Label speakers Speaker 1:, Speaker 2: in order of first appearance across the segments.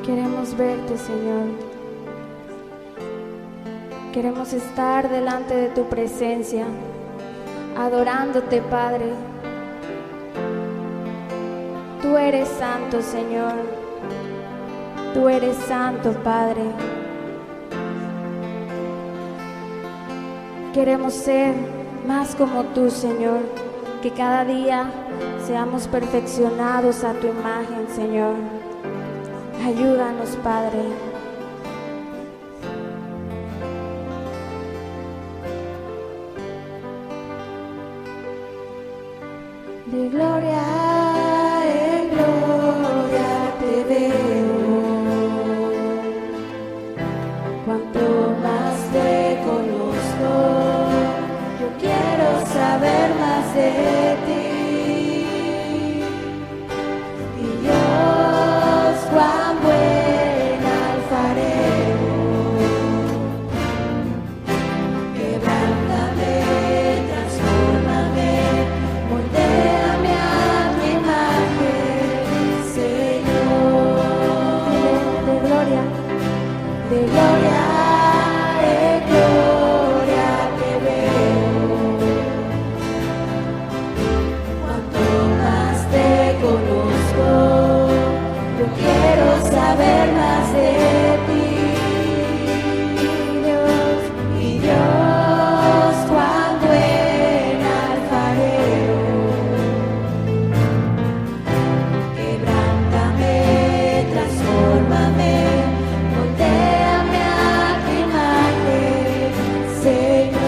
Speaker 1: Queremos verte, Señor. Queremos estar delante de tu presencia, adorándote, Padre. Tú eres santo, Señor. Tú eres santo, Padre. Queremos ser más como tú, Señor. Que cada día seamos perfeccionados a tu imagen, Señor. Ayúdanos, Padre. De gloria en gloria te veo. Cuanto más te conozco, yo quiero saber más de ti. Y Dios, cuán buen alfarero, quebrántame, transfórmame, moldéame a tu imagen, Señor. De gloria en gloria te veo. Cuanto más te conozco, yo quiero saber más de ti. Y Dios, cuán buen alfarero, quebrántame, transfórmame, moldéame a tu imagen, Señor.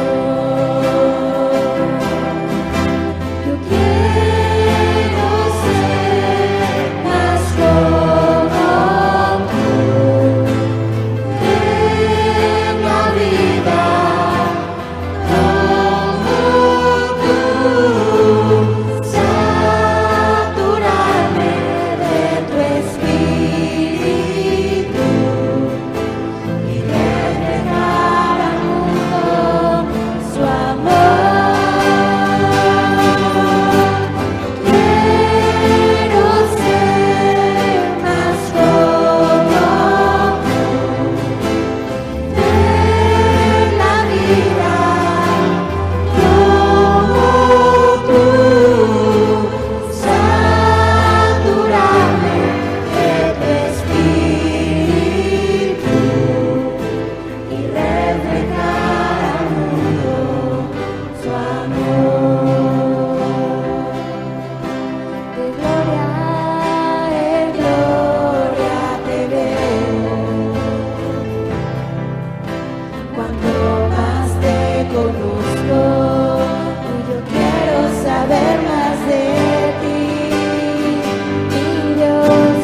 Speaker 1: Yo quiero ser más como tú en la vida, como tú, saturarme de tu espíritu y reflejar al mundo su amor. Quiero ser más como tú, ver la vida como tú, saturarme de tu espíritu y reflejar al mundo su amor. De gloria en gloria te veo. Cuanto más te conozco, y yo quiero saber más de ti. Mi Dios,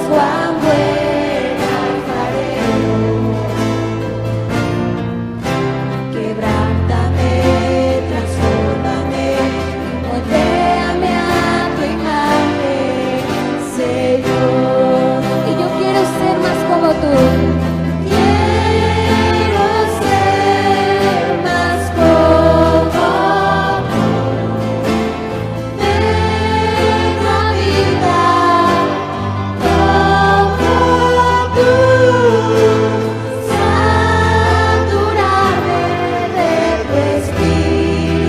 Speaker 1: cuán buen alfarero, quebrántame, transfórmame, moldéame a tu imagen, Señor. Y yo quiero ser más como tú. Quiero ser más como tú, ver la vida como tú, saturarme de tu espíritu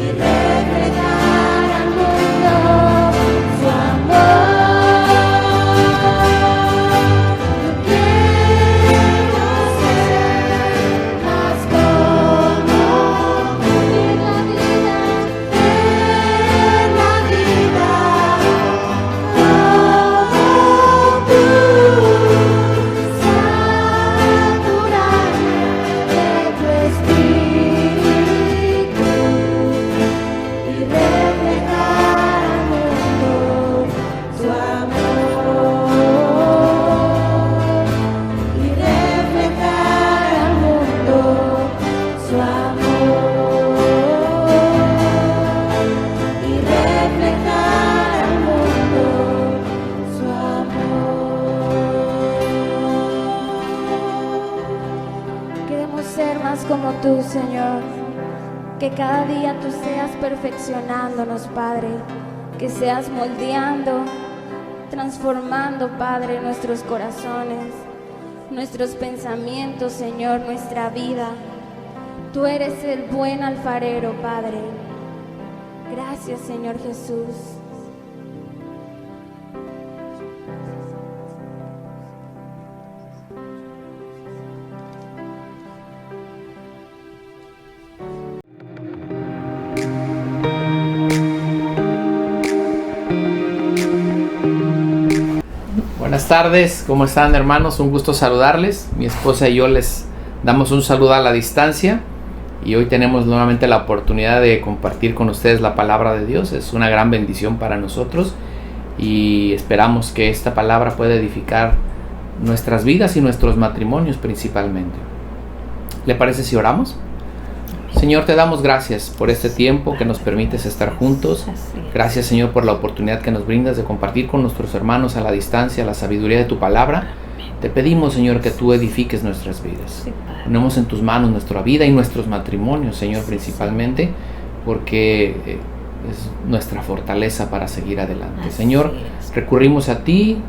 Speaker 1: y reflejar al mundo su amor. Yo quiero ser más como tú en la vida, como tú, saturarme de tu espíritu y reflejar al mundo su amor. Y reflejar al mundo su amor. Y reflejar al mundo su amor. Queremos ser más como tú, Señor. Que cada día tú seas perfeccionándonos, Padre. que seas moldeando, transformando, Padre, nuestros corazones, nuestros pensamientos, Señor, nuestra vida. Tú eres el buen alfarero, Padre. Gracias, Señor Jesús.
Speaker 2: Buenas tardes, ¿cómo están, hermanos? Un gusto saludarles. Mi esposa y yo les damos un saludo a la distancia y hoy tenemos nuevamente la oportunidad de compartir con ustedes la palabra de Dios. Es una gran bendición para nosotros y esperamos que esta palabra pueda edificar nuestras vidas y nuestros matrimonios principalmente. ¿Le parece si oramos? Señor, te damos gracias por este tiempo que nos permites estar juntos. Gracias, Señor, por la oportunidad que nos brindas de compartir con nuestros hermanos a la distancia la sabiduría de tu palabra. Te pedimos, Señor, que tú edifiques nuestras vidas. Ponemos en tus manos nuestra vida y nuestros matrimonios, Señor, principalmente, porque es nuestra fortaleza para seguir adelante. Señor, recurrimos a ti,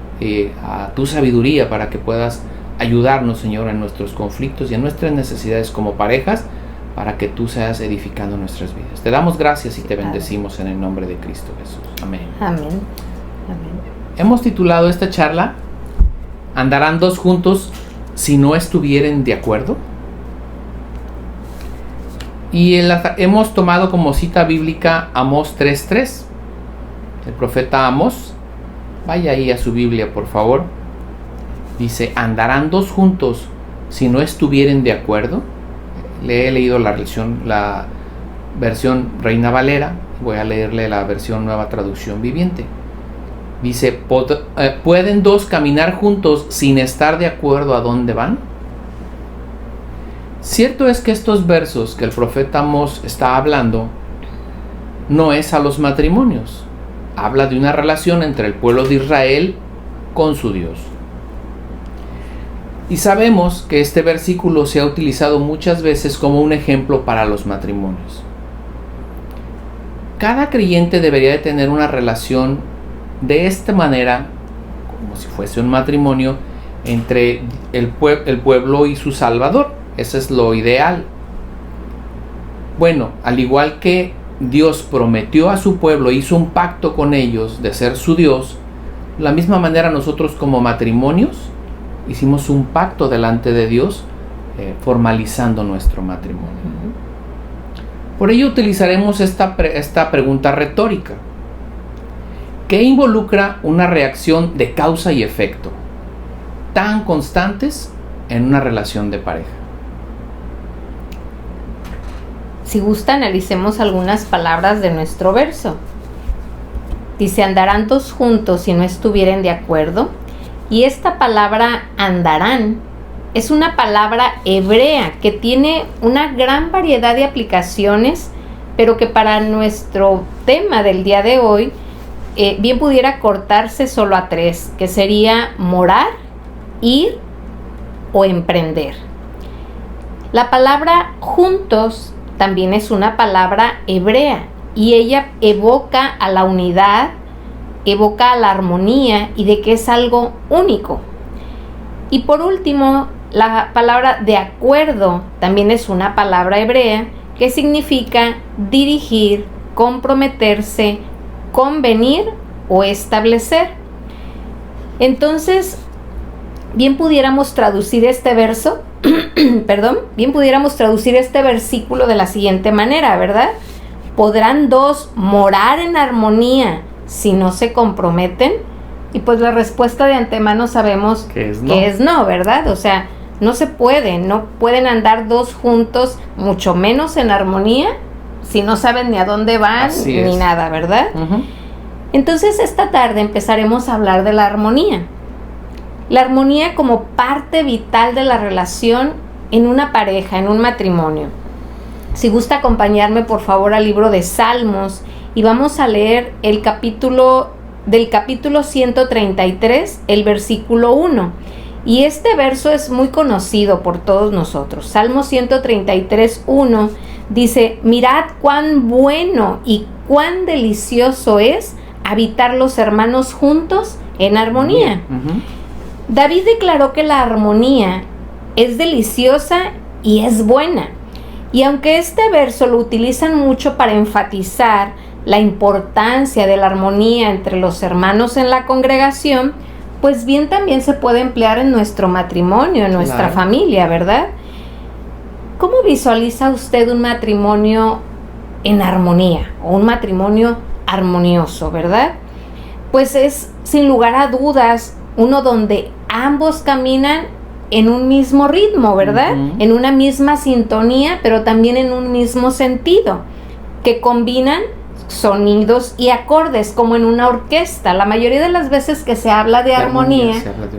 Speaker 2: a tu sabiduría, para que puedas ayudarnos, Señor, en nuestros conflictos y en nuestras necesidades como parejas, para que tú seas edificando nuestras vidas. Te damos gracias y te bendecimos en el nombre de Cristo Jesús. Amén.
Speaker 3: Amén. Amén.
Speaker 2: Hemos titulado esta charla ¿Andarán dos juntos si no estuvieren de acuerdo? Y hemos tomado como cita bíblica Amós 3:3. El profeta Amós, vaya ahí a su Biblia por favor. Dice, ¿andarán dos juntos si no estuvieren de acuerdo? Le he leído la versión Reina Valera, voy a leerle la versión Nueva Traducción Viviente. Dice, ¿pueden dos caminar juntos sin estar de acuerdo a dónde van? Cierto es que estos versos que el profeta Amós está hablando no es a los matrimonios. Habla de una relación entre el pueblo de Israel con su Dios. Y sabemos que este versículo se ha utilizado muchas veces como un ejemplo para los matrimonios. Cada creyente debería de tener una relación de esta manera, como si fuese un matrimonio, entre el pueblo y su Salvador. Eso es lo ideal. Bueno, al igual que Dios prometió a su pueblo, hizo un pacto con ellos de ser su Dios, de la misma manera nosotros como matrimonios hicimos un pacto delante de Dios, formalizando nuestro matrimonio. Por ello utilizaremos esta pregunta retórica. ¿Qué involucra una reacción de causa y efecto tan constantes en una relación de pareja?
Speaker 3: Si gusta, analicemos algunas palabras de nuestro verso. Dice, andarán dos juntos si no estuvieren de acuerdo. Y esta palabra andarán es una palabra hebrea que tiene una gran variedad de aplicaciones, pero que para nuestro tema del día de hoy bien pudiera cortarse solo a tres, que sería morar, ir o emprender. La palabra juntos también es una palabra hebrea y ella evoca a la unidad, evoca a la armonía y de que es algo único. Y por último, la palabra de acuerdo también es una palabra hebrea que significa dirigir, comprometerse, convenir o establecer. Entonces, bien pudiéramos traducir este verso, bien pudiéramos traducir este versículo de la siguiente manera, ¿verdad? ¿Podrán dos morar en armonía si no se comprometen? Y pues la respuesta de antemano sabemos que es no, ¿verdad? O sea, no se puede, no pueden andar dos juntos, mucho menos en armonía, si no saben ni a dónde van ni nada, ¿verdad? Entonces esta tarde empezaremos a hablar de la armonía. La armonía como parte vital de la relación en una pareja, en un matrimonio. Si gusta acompañarme por favor al libro de Salmos y vamos a leer el capítulo 133, el versículo 1. Y este verso es muy conocido por todos nosotros. Salmo 133, 1 dice, mirad cuán bueno y cuán delicioso es habitar los hermanos juntos en armonía. David declaró que la armonía es deliciosa y es buena. Y aunque este verso lo utilizan mucho para enfatizar la importancia de la armonía entre los hermanos en la congregación, pues bien también se puede emplear en nuestro matrimonio, en nuestra familia, ¿verdad? ¿Cómo visualiza usted un matrimonio en armonía o un matrimonio armonioso, verdad? Pues es, sin lugar a dudas, uno donde ambos caminan en un mismo ritmo, ¿verdad? En una misma sintonía, pero también en un mismo sentido, que combinan sonidos y acordes como en una orquesta. La mayoría de las veces que se habla de armonía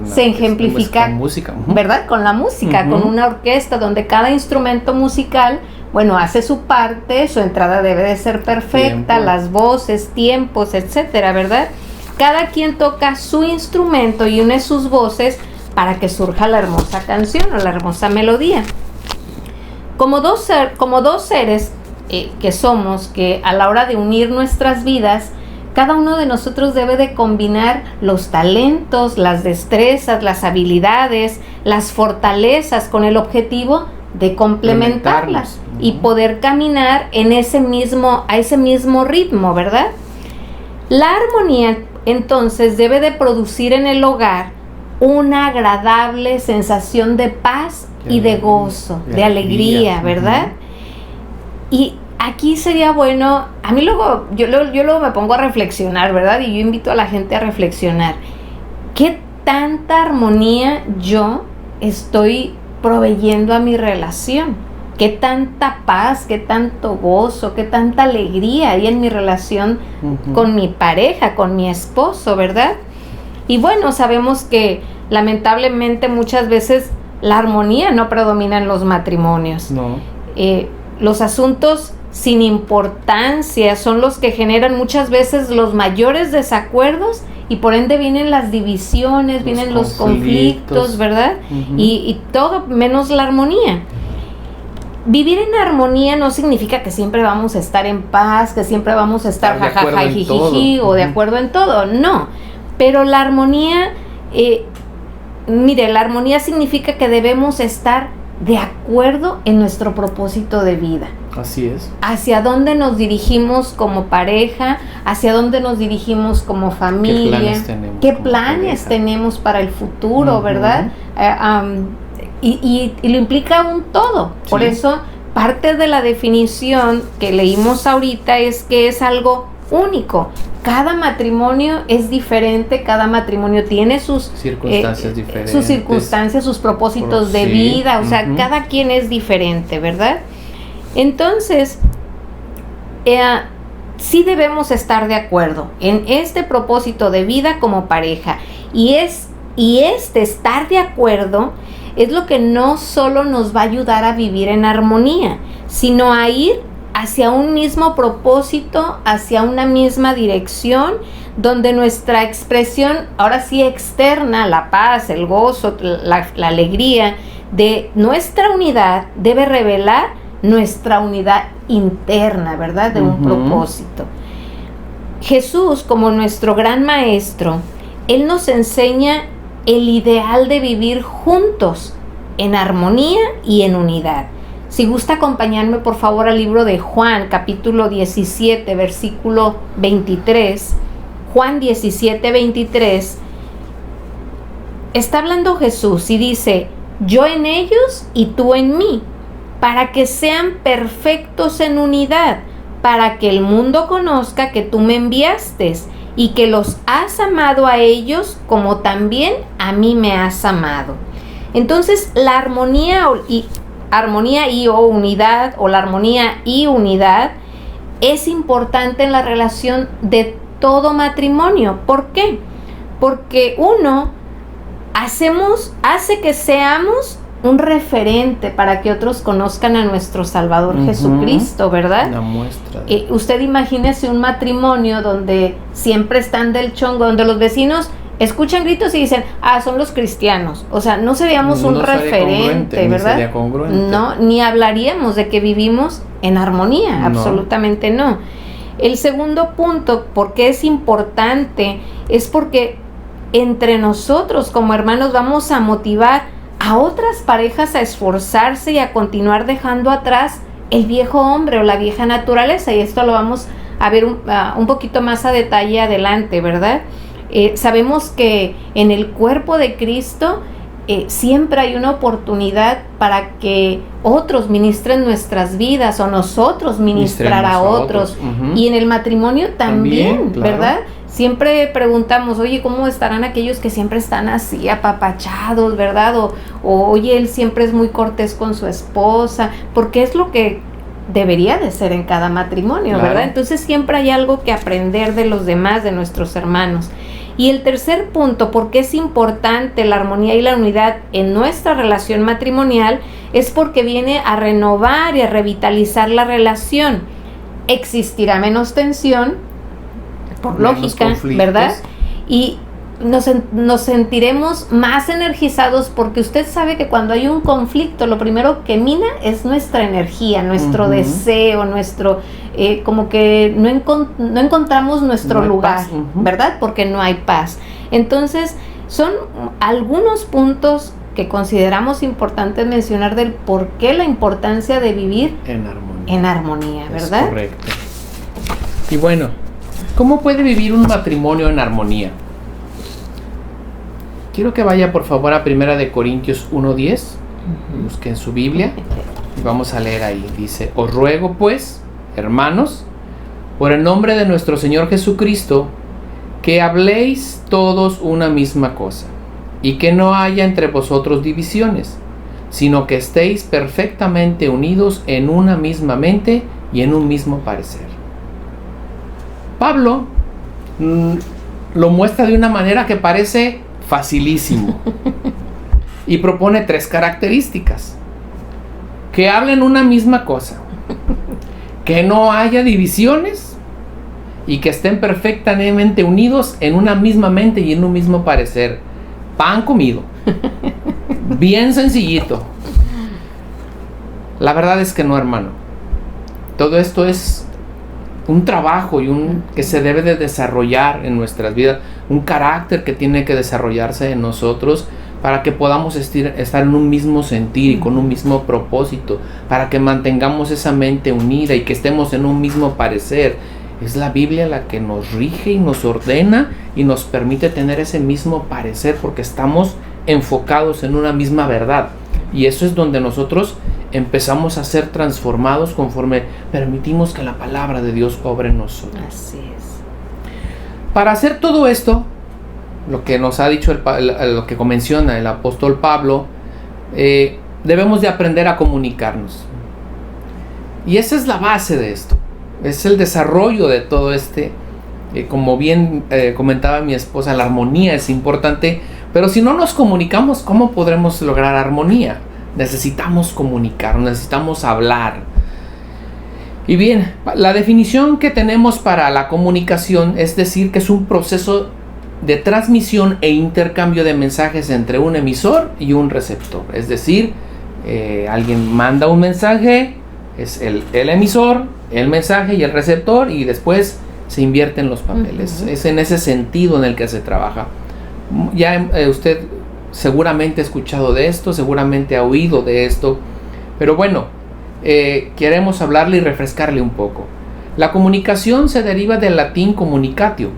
Speaker 3: se ejemplifica
Speaker 2: con música,
Speaker 3: ¿verdad? Con la música, con una orquesta donde cada instrumento musical, bueno, hace su parte, su entrada debe de ser perfecta, las voces, tiempos, etcétera, ¿verdad? Cada quien toca su instrumento y une sus voces para que surja la hermosa canción o la hermosa melodía. Como dos seres que somos, que a la hora de unir nuestras vidas, cada uno de nosotros debe de combinar los talentos, las destrezas, las habilidades, las fortalezas con el objetivo de complementarlas y poder caminar en a ese mismo ritmo, ¿verdad? La armonía entonces debe de producir en el hogar una agradable sensación de paz y de gozo, de alegría, ¿verdad? Y aquí sería bueno, a mí yo luego me pongo a reflexionar, ¿verdad? Y yo invito a la gente a reflexionar. ¿Qué tanta armonía yo estoy proveyendo a mi relación? ¿Qué tanta paz, qué tanto gozo, qué tanta alegría hay en mi relación con mi pareja, con mi esposo, ¿verdad? Y bueno, sabemos que lamentablemente muchas veces la armonía no predomina en los matrimonios. No. Los asuntos sin importancia son los que generan muchas veces los mayores desacuerdos y por ende vienen las divisiones, vienen los conflictos, ¿verdad? Y todo menos la armonía. Vivir en armonía no significa que siempre vamos a estar en paz, que siempre vamos a estar jajaja y jijiji o de acuerdo en todo, no. Pero la armonía, la armonía significa que debemos estar de acuerdo en nuestro propósito de vida.
Speaker 2: Así es. Hacia
Speaker 3: dónde nos dirigimos como pareja, hacia dónde nos dirigimos como familia, qué planes tenemos para el futuro, ¿verdad? Y lo implica un todo. Sí. Por eso, parte de la definición que leímos ahorita es que es algo único. Cada matrimonio es diferente, cada matrimonio tiene sus
Speaker 2: circunstancias diferentes.
Speaker 3: Sus circunstancias, sus propósitos de vida, o sea, cada quien es diferente, ¿verdad? Entonces, sí debemos estar de acuerdo en este propósito de vida como pareja. Y estar de acuerdo es lo que no solo nos va a ayudar a vivir en armonía, sino a ir hacia un mismo propósito, hacia una misma dirección, donde nuestra expresión, ahora sí externa, la paz, el gozo, la alegría de nuestra unidad, debe revelar nuestra unidad interna, ¿verdad? De un propósito. Jesús, como nuestro gran maestro, Él nos enseña el ideal de vivir juntos, en armonía y en unidad. Si gusta acompañarme por favor al libro de Juan, capítulo 17, versículo 23. Juan 17, 23. Está hablando Jesús y dice: yo en ellos y tú en mí, para que sean perfectos en unidad, para que el mundo conozca que tú me enviaste y que los has amado a ellos como también a mí me has amado. Entonces, la armonía o unidad, o la armonía y unidad es importante en la relación de todo matrimonio. ¿Por qué? Porque uno hace que seamos un referente para que otros conozcan a nuestro Salvador Jesucristo, ¿verdad?
Speaker 2: Una muestra.
Speaker 3: Usted imagínese un matrimonio donde siempre están del chongo, donde los vecinos escuchan gritos y dicen, son los cristianos. O sea, no seríamos un referente, ¿verdad?
Speaker 2: Sería congruente.
Speaker 3: No, ni hablaríamos de que vivimos en armonía, absolutamente no. El segundo punto, ¿por qué es importante? Es porque entre nosotros como hermanos vamos a motivar a otras parejas a esforzarse y a continuar dejando atrás el viejo hombre o la vieja naturaleza, y esto lo vamos a ver un poquito más a detalle adelante, ¿verdad? Sabemos que en el cuerpo de Cristo siempre hay una oportunidad para que otros ministren nuestras vidas o nosotros ministrar a otros. Uh-huh. Y en el matrimonio también, claro. ¿Verdad? Siempre preguntamos, oye, ¿cómo estarán aquellos que siempre están así apapachados, ¿verdad? O oye, él siempre es muy cortés con su esposa, porque es lo que debería de ser en cada matrimonio, claro. ¿Verdad? Entonces siempre hay algo que aprender de los demás, de nuestros hermanos. Y el tercer punto, ¿por qué es importante la armonía y la unidad en nuestra relación matrimonial? Es porque viene a renovar y a revitalizar la relación. Existirá menos tensión, por lógica, ¿verdad? Y nos sentiremos más energizados, porque usted sabe que cuando hay un conflicto, lo primero que mina es nuestra energía, nuestro uh-huh. deseo, nuestro como que no encontramos nuestro lugar, uh-huh. ¿verdad? Porque no hay paz. Entonces, son algunos puntos que consideramos importantes mencionar del por qué la importancia de vivir en armonía, ¿verdad?
Speaker 2: Es correcto. Y bueno, ¿cómo puede vivir un matrimonio en armonía? Quiero que vaya por favor a 1 Corintios 1:10, busquen su Biblia y vamos a leer ahí. Dice: os ruego pues, hermanos, por el nombre de nuestro Señor Jesucristo, que habléis todos una misma cosa, y que no haya entre vosotros divisiones, sino que estéis perfectamente unidos en una misma mente y en un mismo parecer. Pablo lo muestra de una manera que parece facilísimo y propone 3 características: que hablen una misma cosa, que no haya divisiones y que estén perfectamente unidos en una misma mente y en un mismo parecer. Pan comido, bien sencillito. La verdad es que no, hermano. Todo esto es un trabajo que se debe de desarrollar en nuestras vidas, un carácter que tiene que desarrollarse en nosotros para que podamos estar en un mismo sentir y con un mismo propósito, para que mantengamos esa mente unida y que estemos en un mismo parecer. Es la Biblia la que nos rige y nos ordena y nos permite tener ese mismo parecer, porque estamos enfocados en una misma verdad, y eso es donde nosotros empezamos a ser transformados conforme permitimos que la palabra de Dios obre en nosotros.
Speaker 3: Así es.
Speaker 2: Para hacer todo esto, lo que nos ha dicho, lo que menciona el apóstol Pablo, debemos de aprender a comunicarnos. Y esa es la base de esto. Es el desarrollo de todo como bien comentaba mi esposa, la armonía es importante, pero si no nos comunicamos, ¿cómo podremos lograr armonía? Necesitamos comunicar, necesitamos hablar. Y bien, la definición que tenemos para la comunicación es decir que es un proceso de transmisión e intercambio de mensajes entre un emisor y un receptor. Es decir, alguien manda un mensaje, es el emisor, el mensaje y el receptor, y después se invierten los papeles. Uh-huh. Es en ese sentido en el que se trabaja. Ya usted seguramente ha escuchado de esto, seguramente ha oído de esto, pero bueno, queremos hablarle y refrescarle un poco. La comunicación se deriva del latín communicatio,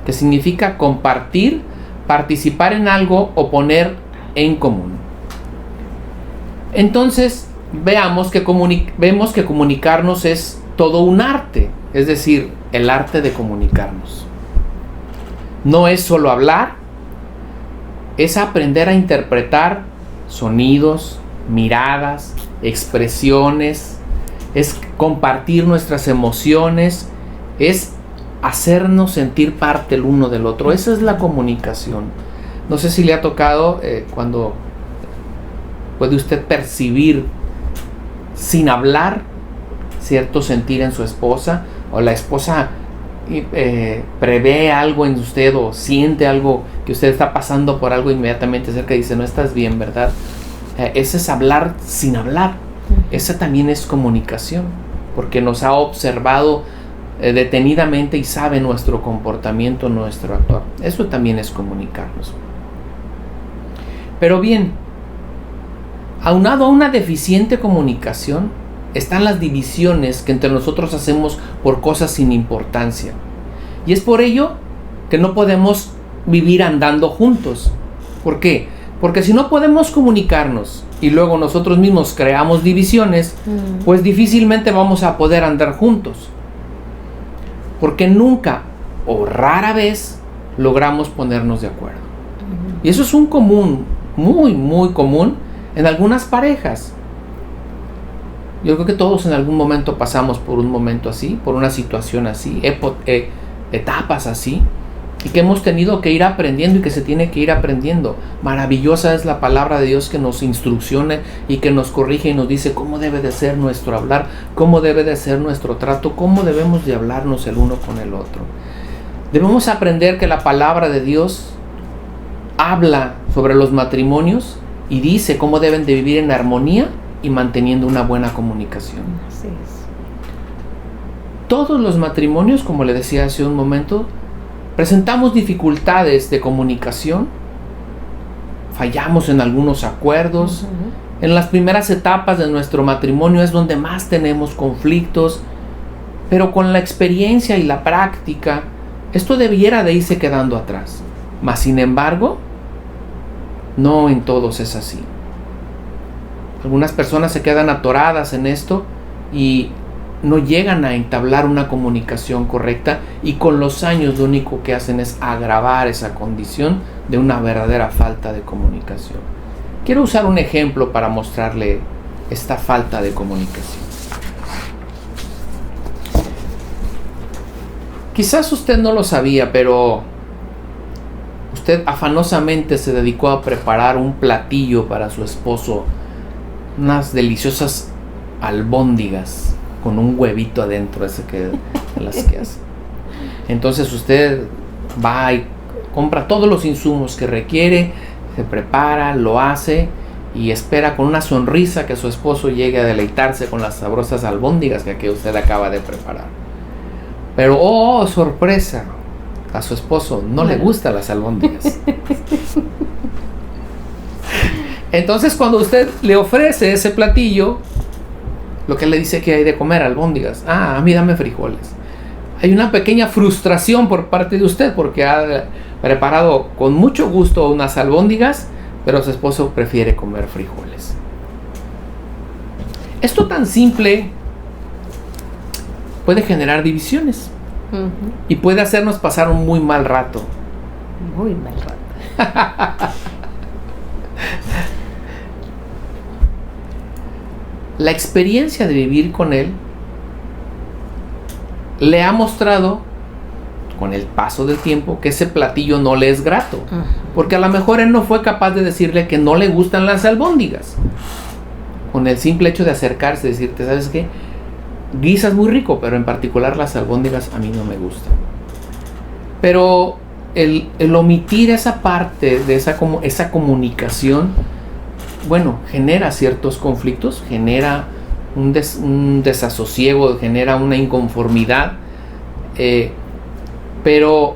Speaker 2: que significa compartir, participar en algo o poner en común. Entonces, vemos que comunicarnos es todo un arte, es decir, el arte de comunicarnos. No es solo hablar, es aprender a interpretar sonidos, miradas, expresiones, es compartir nuestras emociones, es hacernos sentir parte el uno del otro. Esa es la comunicación. No sé si le ha tocado cuando puede usted percibir sin hablar cierto sentir en su esposa, o la esposa prevé algo en usted o siente algo, que usted está pasando por algo, inmediatamente cerca y dice: no estás bien, ¿verdad? Ese es hablar sin hablar. Esa también es comunicación, porque nos ha observado detenidamente y sabe nuestro comportamiento, nuestro actuar. Eso también es comunicarnos. Pero bien, aunado a una deficiente comunicación, están las divisiones que entre nosotros hacemos por cosas sin importancia. Y es por ello que no podemos vivir andando juntos. ¿Por qué? Porque si no podemos comunicarnos y luego nosotros mismos creamos divisiones, pues difícilmente vamos a poder andar juntos. Porque nunca o rara vez logramos ponernos de acuerdo. Y eso es un común, muy, muy común en algunas parejas. Yo creo que todos en algún momento pasamos por un momento así, por una situación así, etapas así, y que hemos tenido que ir aprendiendo y que se tiene que ir aprendiendo. Maravillosa es la palabra de Dios que nos instrucciona y que nos corrige y nos dice cómo debe de ser nuestro hablar, cómo debe de ser nuestro trato, cómo debemos de hablarnos el uno con el otro. Debemos aprender que la palabra de Dios habla sobre los matrimonios y dice cómo deben de vivir en armonía y manteniendo una buena comunicación.
Speaker 3: Así es.
Speaker 2: Todos los matrimonios, como le decía hace un momento, presentamos dificultades de comunicación, fallamos en algunos acuerdos. En las primeras etapas de nuestro matrimonio es donde más tenemos conflictos, pero con la experiencia y la práctica, esto debiera de irse quedando atrás. Mas sin embargo, no en todos es así. Algunas personas se quedan atoradas en esto y no llegan a entablar una comunicación correcta, y con los años lo único que hacen es agravar esa condición de una verdadera falta de comunicación. Quiero usar un ejemplo para mostrarle esta falta de comunicación. Quizás usted no lo sabía, pero usted afanosamente se dedicó a preparar un platillo para su esposo, unas deliciosas albóndigas con un huevito adentro, ese que de las que hace. Entonces usted va y compra todos los insumos que requiere, se prepara, lo hace y espera con una sonrisa que su esposo llegue a deleitarse con las sabrosas albóndigas que usted acaba de preparar. Pero ¡oh, sorpresa! A su esposo no le gustan las albóndigas. Entonces cuando usted le ofrece ese platillo, lo que le dice que hay de comer, albóndigas. A mí dame frijoles. Hay una pequeña frustración por parte de usted porque ha preparado con mucho gusto unas albóndigas, pero su esposo prefiere comer frijoles. Esto tan simple puede generar divisiones y puede hacernos pasar un muy mal rato.
Speaker 3: Muy mal rato.
Speaker 2: La experiencia de vivir con él le ha mostrado con el paso del tiempo que ese platillo no le es grato, porque a lo mejor él no fue capaz de decirle que no le gustan las albóndigas. Con el simple hecho de acercarse y decirte, ¿sabes qué? Guisas muy rico, pero en particular las albóndigas a mí no me gustan. Pero el omitir esa parte de esa comunicación, bueno, genera ciertos conflictos, genera un desasosiego, genera una inconformidad, pero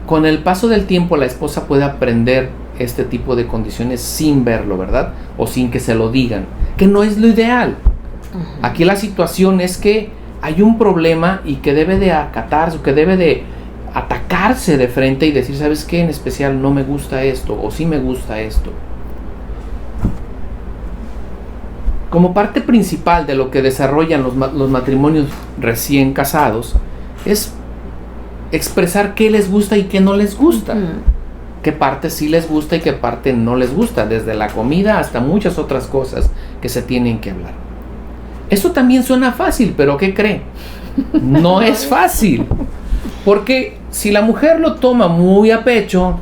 Speaker 2: con el paso del tiempo la esposa puede aprender este tipo de condiciones sin verlo, ¿verdad? O sin que se lo digan, que no es lo ideal. Aquí la situación es que hay un problema y que debe de acatarse, que debe de atacarse de frente y decir, ¿sabes qué? En especial no me gusta esto, o sí me gusta esto. Como parte principal de lo que desarrollan los matrimonios recién casados es expresar qué les gusta y qué no les gusta. Qué parte sí les gusta y qué parte no les gusta, desde la comida hasta muchas otras cosas que se tienen que hablar. Eso también suena fácil, pero ¿qué cree? No es fácil. Porque si la mujer lo toma muy a pecho,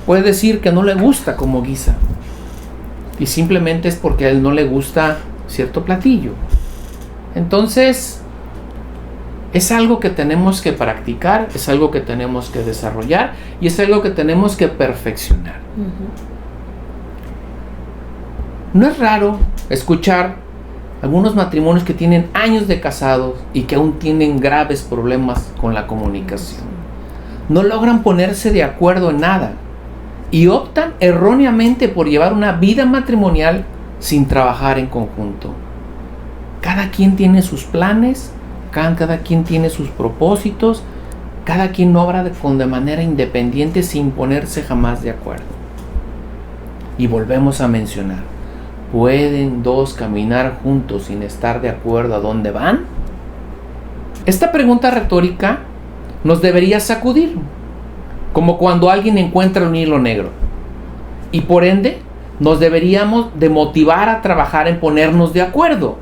Speaker 2: puede decir que no le gusta como guisa. Y simplemente es porque a él no le gusta cierto platillo. Entonces, es algo que tenemos que practicar, es algo que tenemos que desarrollar y es algo que tenemos que perfeccionar. No es raro escuchar algunos matrimonios que tienen años de casados y que aún tienen graves problemas con la comunicación. No logran ponerse de acuerdo en nada y optan erróneamente por llevar una vida matrimonial sin trabajar en conjunto. Cada quien tiene sus planes, cada quien tiene sus propósitos, cada quien obra de manera independiente sin ponerse jamás de acuerdo. Y volvemos a mencionar, ¿pueden dos caminar juntos sin estar de acuerdo a dónde van? Esta pregunta retórica nos debería sacudir, como cuando alguien encuentra un hilo negro. Y por ende, nos deberíamos de motivar a trabajar en ponernos de acuerdo,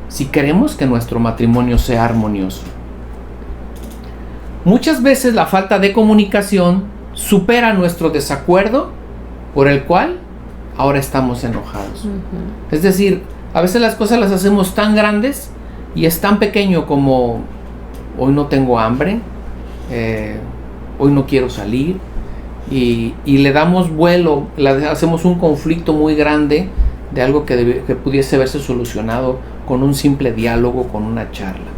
Speaker 2: si queremos que nuestro matrimonio sea armonioso. Muchas veces la falta de comunicación supera nuestro desacuerdo, por el cual ahora estamos enojados. Es decir, a veces las cosas las hacemos tan grandes y es tan pequeño como hoy no tengo hambre, hoy no quiero salir, y le damos vuelo, hacemos un conflicto muy grande de algo que pudiese haberse solucionado con un simple diálogo, con una charla.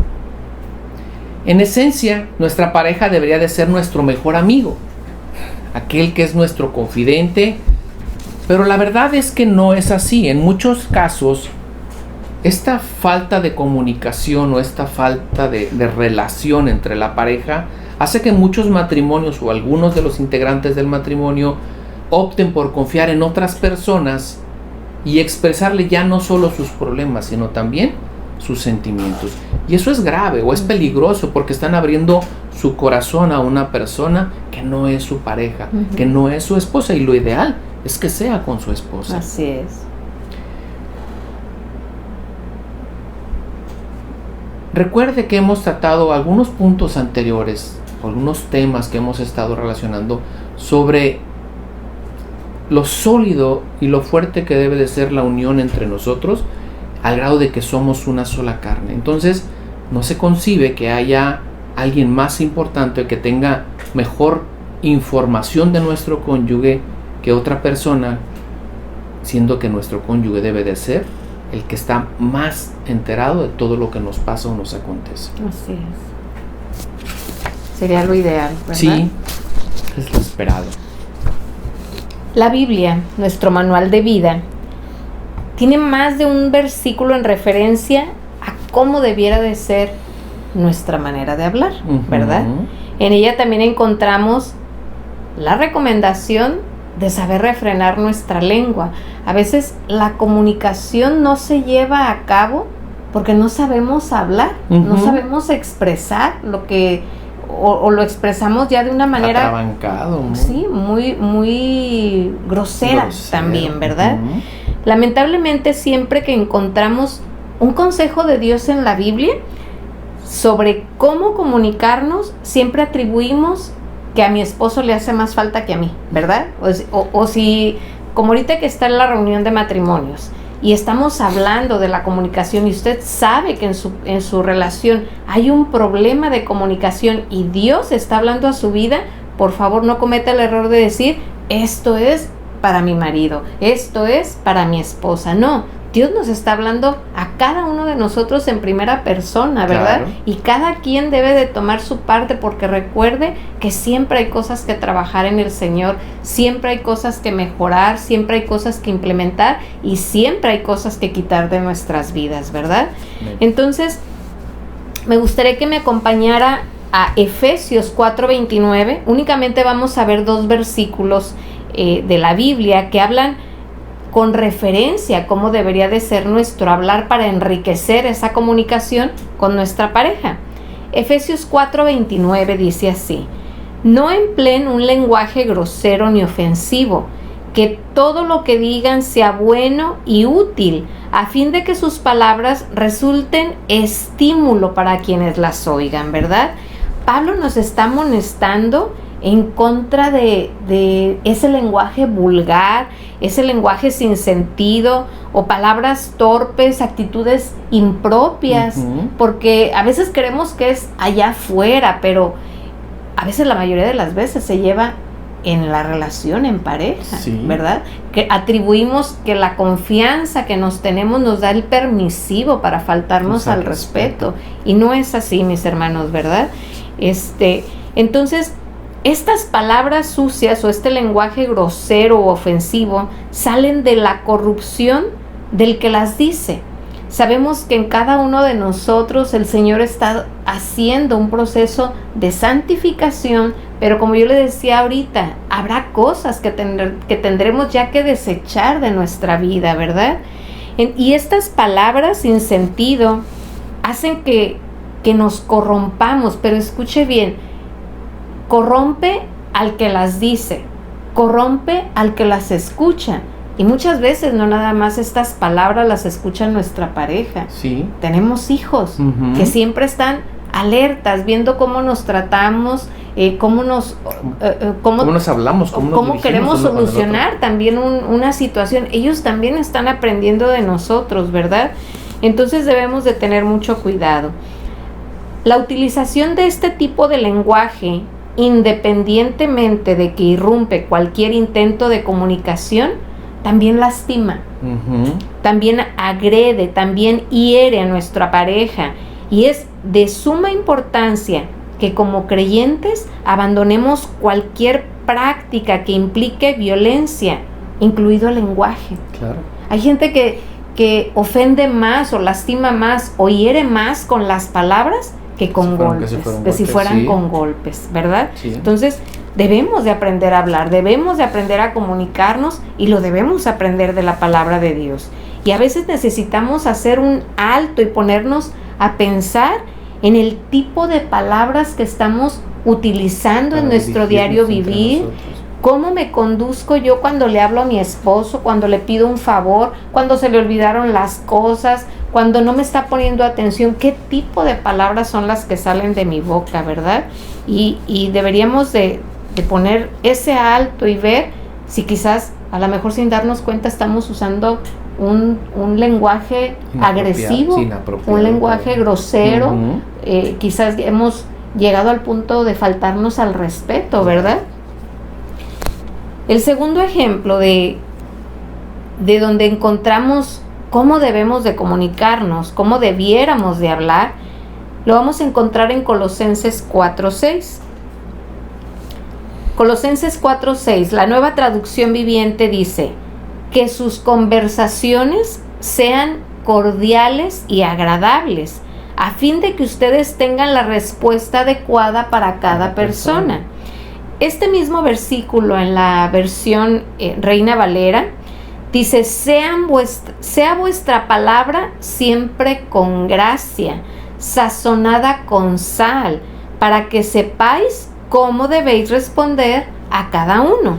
Speaker 2: En esencia, nuestra pareja debería de ser nuestro mejor amigo, aquel que es nuestro confidente, pero la verdad es que no es así. En muchos casos, esta falta de comunicación o esta falta de relación entre la pareja hace que muchos matrimonios o algunos de los integrantes del matrimonio opten por confiar en otras personas y expresarle ya no solo sus problemas, sino también sus sentimientos. Y eso es grave o es peligroso porque están abriendo su corazón a una persona que no es su pareja, que no es su esposa, y lo ideal es que sea con su esposa.
Speaker 3: Así es.
Speaker 2: Recuerde que hemos tratado algunos puntos anteriores, algunos temas que hemos estado relacionando sobre lo sólido y lo fuerte que debe de ser la unión entre nosotros, al grado de que somos una sola carne. Entonces, no se concibe que haya alguien más importante, que tenga mejor información de nuestro cónyuge que otra persona, siendo que nuestro cónyuge debe de ser el que está más enterado de todo lo que nos pasa o nos acontece.
Speaker 3: Así es. Sería lo ideal, ¿verdad?
Speaker 2: Sí, es lo esperado.
Speaker 3: La Biblia, nuestro manual de vida, tiene más de un versículo en referencia a cómo debiera de ser nuestra manera de hablar, ¿verdad? En ella también encontramos la recomendación de saber refrenar nuestra lengua. A veces la comunicación no se lleva a cabo porque no sabemos hablar, no sabemos expresar lo que o lo expresamos ya de una manera
Speaker 2: atrabancado, ¿no?
Speaker 3: Sí, muy grosera también, ¿verdad? Lamentablemente, siempre que encontramos un consejo de Dios en la Biblia sobre cómo comunicarnos, siempre atribuimos que a mi esposo le hace más falta que a mí, ¿verdad? O si, como ahorita que está en la reunión de matrimonios y estamos hablando de la comunicación y usted sabe que en su relación hay un problema de comunicación y Dios está hablando a su vida, por favor no cometa el error de decir, esto es para mi marido, esto es para mi esposa. No, Dios nos está hablando a cada uno de nosotros en primera persona, ¿verdad? Claro. Y cada quien debe de tomar su parte, porque recuerde que siempre hay cosas que trabajar en el Señor, siempre hay cosas que mejorar, siempre hay cosas que implementar y siempre hay cosas que quitar de nuestras vidas, ¿verdad? Bien. Entonces, me gustaría que me acompañara a Efesios 4:29. Únicamente vamos a ver 2 versículos de la Biblia que hablan con referencia a cómo debería de ser nuestro hablar para enriquecer esa comunicación con nuestra pareja. Efesios 4:29 dice así: no empleen un lenguaje grosero ni ofensivo, que todo lo que digan sea bueno y útil, a fin de que sus palabras resulten estímulo para quienes las oigan, ¿verdad? Pablo nos está amonestando en contra de ese lenguaje vulgar, ese lenguaje sin sentido o palabras torpes, actitudes impropias, porque a veces creemos que es allá afuera, pero a veces, la mayoría de las veces, se lleva en la relación en pareja,
Speaker 2: Sí.
Speaker 3: ¿verdad? Que atribuimos que la confianza que nos tenemos nos da el permisivo para faltarnos al respeto. Y no es así, mis hermanos, ¿verdad? Entonces, estas palabras sucias o este lenguaje grosero o ofensivo salen de la corrupción del que las dice. Sabemos que en cada uno de nosotros el Señor está haciendo un proceso de santificación, pero como yo le decía ahorita, habrá cosas que tendremos ya que desechar de nuestra vida, ¿verdad? Y estas palabras sin sentido hacen que nos corrompamos, pero escuche bien, corrompe al que las dice, corrompe al que las escucha. Y muchas veces no nada más estas palabras las escucha nuestra pareja.
Speaker 2: Sí.
Speaker 3: Tenemos hijos que siempre están alertas, viendo cómo nos tratamos, cómo nos
Speaker 2: hablamos,
Speaker 3: cómo queremos solucionar también una situación. Ellos también están aprendiendo de nosotros, ¿verdad? Entonces debemos de tener mucho cuidado. La utilización de este tipo de lenguaje, independientemente de que irrumpe cualquier intento de comunicación, también lastima, también agrede, también hiere a nuestra pareja. Y es de suma importancia que como creyentes abandonemos cualquier práctica que implique violencia, incluido el lenguaje.
Speaker 2: Claro.
Speaker 3: Hay gente que ofende más o lastima más o hiere más con las palabras que con golpes, que si fueran con golpes, ¿verdad?
Speaker 2: Sí.
Speaker 3: Entonces debemos de aprender a hablar, debemos de aprender a comunicarnos y lo debemos aprender de la palabra de Dios. Y a veces necesitamos hacer un alto y ponernos a pensar en el tipo de palabras que estamos utilizando en nuestro diario vivir. ¿Cómo me conduzco yo cuando le hablo a mi esposo, cuando le pido un favor, cuando se le olvidaron las cosas, cuando no me está poniendo atención? ¿Qué tipo de palabras son las que salen de mi boca, verdad? Y deberíamos de poner ese alto y ver si quizás, a lo mejor sin darnos cuenta, estamos usando un lenguaje agresivo, un lenguaje grosero. Quizás hemos llegado al punto de faltarnos al respeto, ¿verdad? El segundo ejemplo de donde encontramos cómo debemos de comunicarnos, cómo debiéramos de hablar, lo vamos a encontrar en Colosenses 4:6. Colosenses 4:6, la Nueva Traducción Viviente dice: que sus conversaciones sean cordiales y agradables, a fin de que ustedes tengan la respuesta adecuada para cada persona. Este mismo versículo en la versión Reina Valera dice: sea vuestra palabra siempre con gracia, sazonada con sal, para que sepáis cómo debéis responder a cada uno.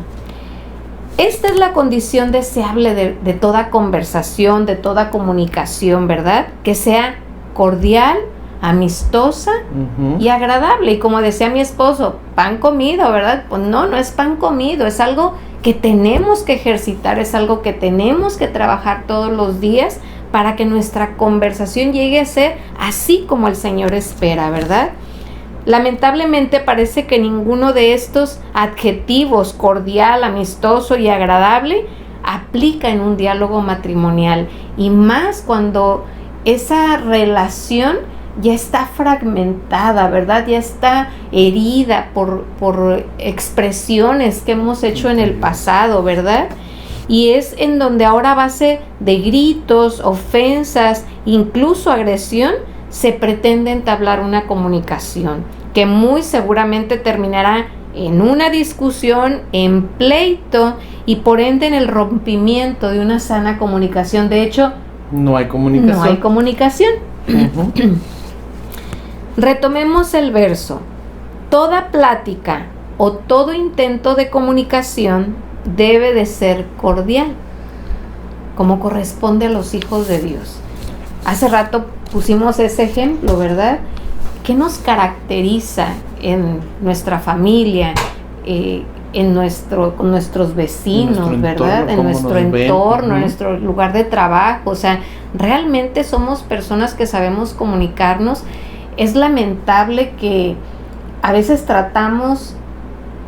Speaker 3: Esta es la condición deseable de toda conversación, de toda comunicación, ¿verdad? Que sea cordial, amistosa y agradable. Y como decía mi esposo, pan comido, ¿verdad? Pues no es pan comido, es algo que tenemos que ejercitar, es algo que tenemos que trabajar todos los días para que nuestra conversación llegue a ser así como el Señor espera, ¿verdad? Lamentablemente parece que ninguno de estos adjetivos, cordial, amistoso y agradable, aplica en un diálogo matrimonial, y más cuando esa relación ya está fragmentada, ¿verdad? Ya está herida por expresiones que hemos hecho en el pasado, ¿verdad? Y es en donde ahora a base de gritos, ofensas, incluso agresión, se pretende entablar una comunicación que muy seguramente terminará en una discusión, en pleito y por ende en el rompimiento de una sana comunicación. De hecho,
Speaker 2: no hay comunicación.
Speaker 3: Retomemos el verso. Toda plática o todo intento de comunicación debe de ser cordial, como corresponde a los hijos de Dios. Hace rato pusimos ese ejemplo, ¿verdad? ¿Qué nos caracteriza en nuestra familia, con nuestros vecinos, ¿verdad? En nuestro entorno, en nuestro lugar de trabajo? O sea, realmente somos personas que sabemos comunicarnos. Es lamentable que a veces tratamos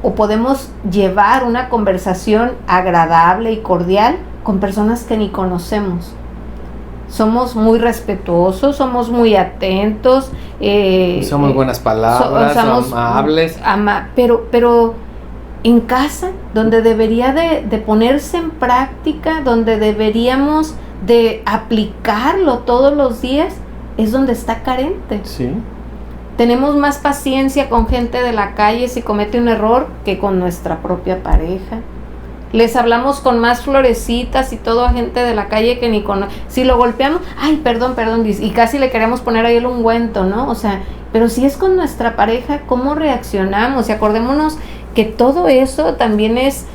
Speaker 3: o podemos llevar una conversación agradable y cordial con personas que ni conocemos. Somos muy respetuosos, somos muy atentos.
Speaker 2: Somos buenas palabras, amables.
Speaker 3: Pero en casa, donde debería de ponerse en práctica, donde deberíamos de aplicarlo todos los días, es donde está carente.
Speaker 2: Sí.
Speaker 3: Tenemos más paciencia con gente de la calle si comete un error que con nuestra propia pareja. Les hablamos con más florecitas y todo a gente de la calle que ni con... Si lo golpeamos, ay, perdón, y casi le queremos poner ahí el ungüento, ¿no? O sea, pero si es con nuestra pareja, ¿cómo reaccionamos? Y acordémonos que todo eso también es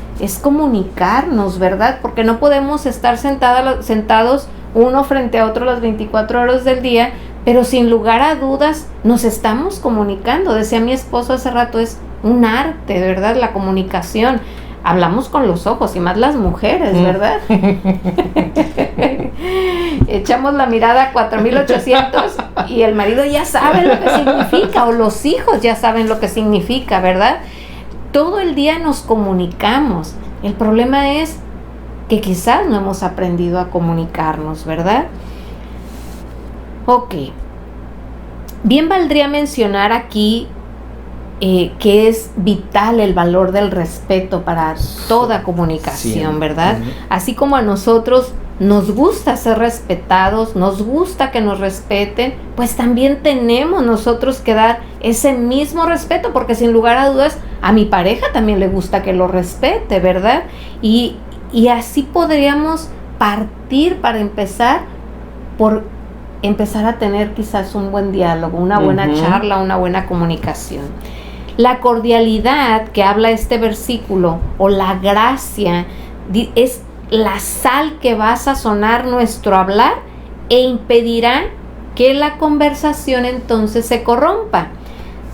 Speaker 3: comunicarnos, ¿verdad? Porque no podemos estar sentados uno frente a otro las 24 horas del día, pero sin lugar a dudas nos estamos comunicando. Decía mi esposo hace rato, es un arte, ¿verdad? La comunicación. Hablamos con los ojos, y más las mujeres, ¿verdad? Echamos la mirada a 4800 y el marido ya sabe lo que significa, o los hijos ya saben lo que significa, ¿verdad? Todo el día nos comunicamos. El problema es que quizás no hemos aprendido a comunicarnos, ¿verdad? Ok. Bien valdría mencionar aquí que es vital el valor del respeto para toda comunicación, sí, ¿verdad? Así como a nosotros nos gusta ser respetados, nos gusta que nos respeten, pues también tenemos nosotros que dar ese mismo respeto, porque sin lugar a dudas a mi pareja también le gusta que lo respete, ¿verdad? Y así podríamos partir para empezar por empezar a tener quizás un buen diálogo, una buena charla, una buena comunicación. La cordialidad que habla este versículo, o la gracia, es la sal que va a sazonar nuestro hablar e impedirá que la conversación entonces se corrompa.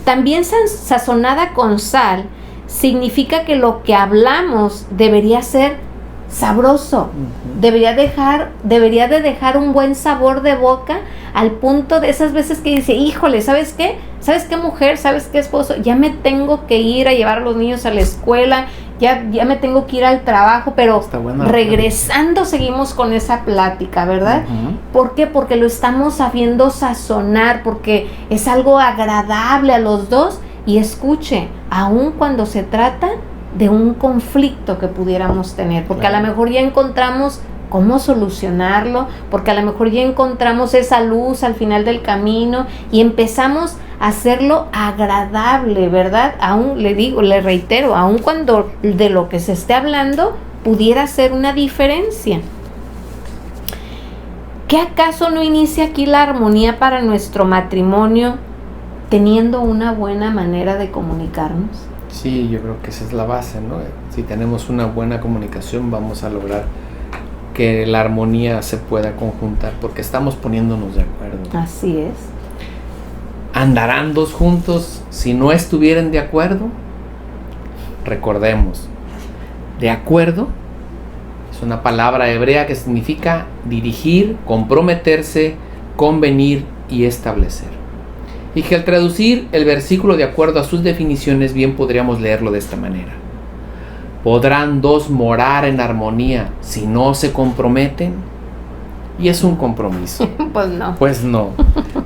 Speaker 3: También sazonada con sal significa que lo que hablamos debería ser sabroso, debería de dejar un buen sabor de boca, al punto de esas veces que dice, híjole, ¿sabes qué? ¿Sabes qué, mujer? ¿Sabes qué, esposo? Ya me tengo que ir a llevar a los niños a la escuela, ya me tengo que ir al trabajo, pero regresando seguimos con esa plática, ¿verdad? ¿Por qué? Porque lo estamos sabiendo sazonar, porque es algo agradable a los dos. Y escuche, aun cuando se trata de un conflicto que pudiéramos tener, porque a lo mejor ya encontramos cómo solucionarlo, porque a lo mejor ya encontramos esa luz al final del camino y empezamos a hacerlo agradable, ¿verdad? Aún le reitero, aun cuando de lo que se esté hablando pudiera ser una diferencia. ¿Qué acaso no inicia aquí la armonía para nuestro matrimonio teniendo una buena manera de comunicarnos?
Speaker 2: Sí, yo creo que esa es la base, ¿no? Si tenemos una buena comunicación, vamos a lograr que la armonía se pueda conjuntar, porque estamos poniéndonos de acuerdo.
Speaker 3: Así es.
Speaker 2: ¿Andarán dos juntos si no estuvieran de acuerdo? Recordemos, de acuerdo es una palabra hebrea que significa dirigir, comprometerse, convenir y establecer. Y que al traducir el versículo de acuerdo a sus definiciones, bien podríamos leerlo de esta manera: ¿podrán dos morar en armonía si no se comprometen? Y es un compromiso.
Speaker 3: Pues no.
Speaker 2: Pues no.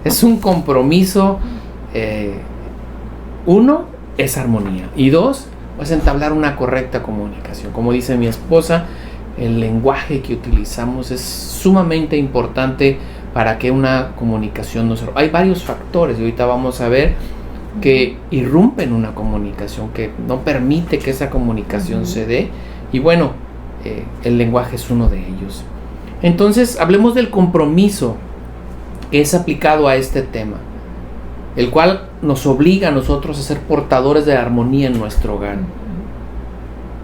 Speaker 2: Es un compromiso. Uno, es armonía. Y dos, pues entablar una correcta comunicación. Como dice mi esposa, el lenguaje que utilizamos es sumamente importante para que una comunicación no se... Hay varios factores y ahorita vamos a ver que irrumpen una comunicación, que no permite que esa comunicación se dé. Y bueno, el lenguaje es uno de ellos. Entonces, hablemos del compromiso que es aplicado a este tema, el cual nos obliga a nosotros a ser portadores de armonía en nuestro hogar,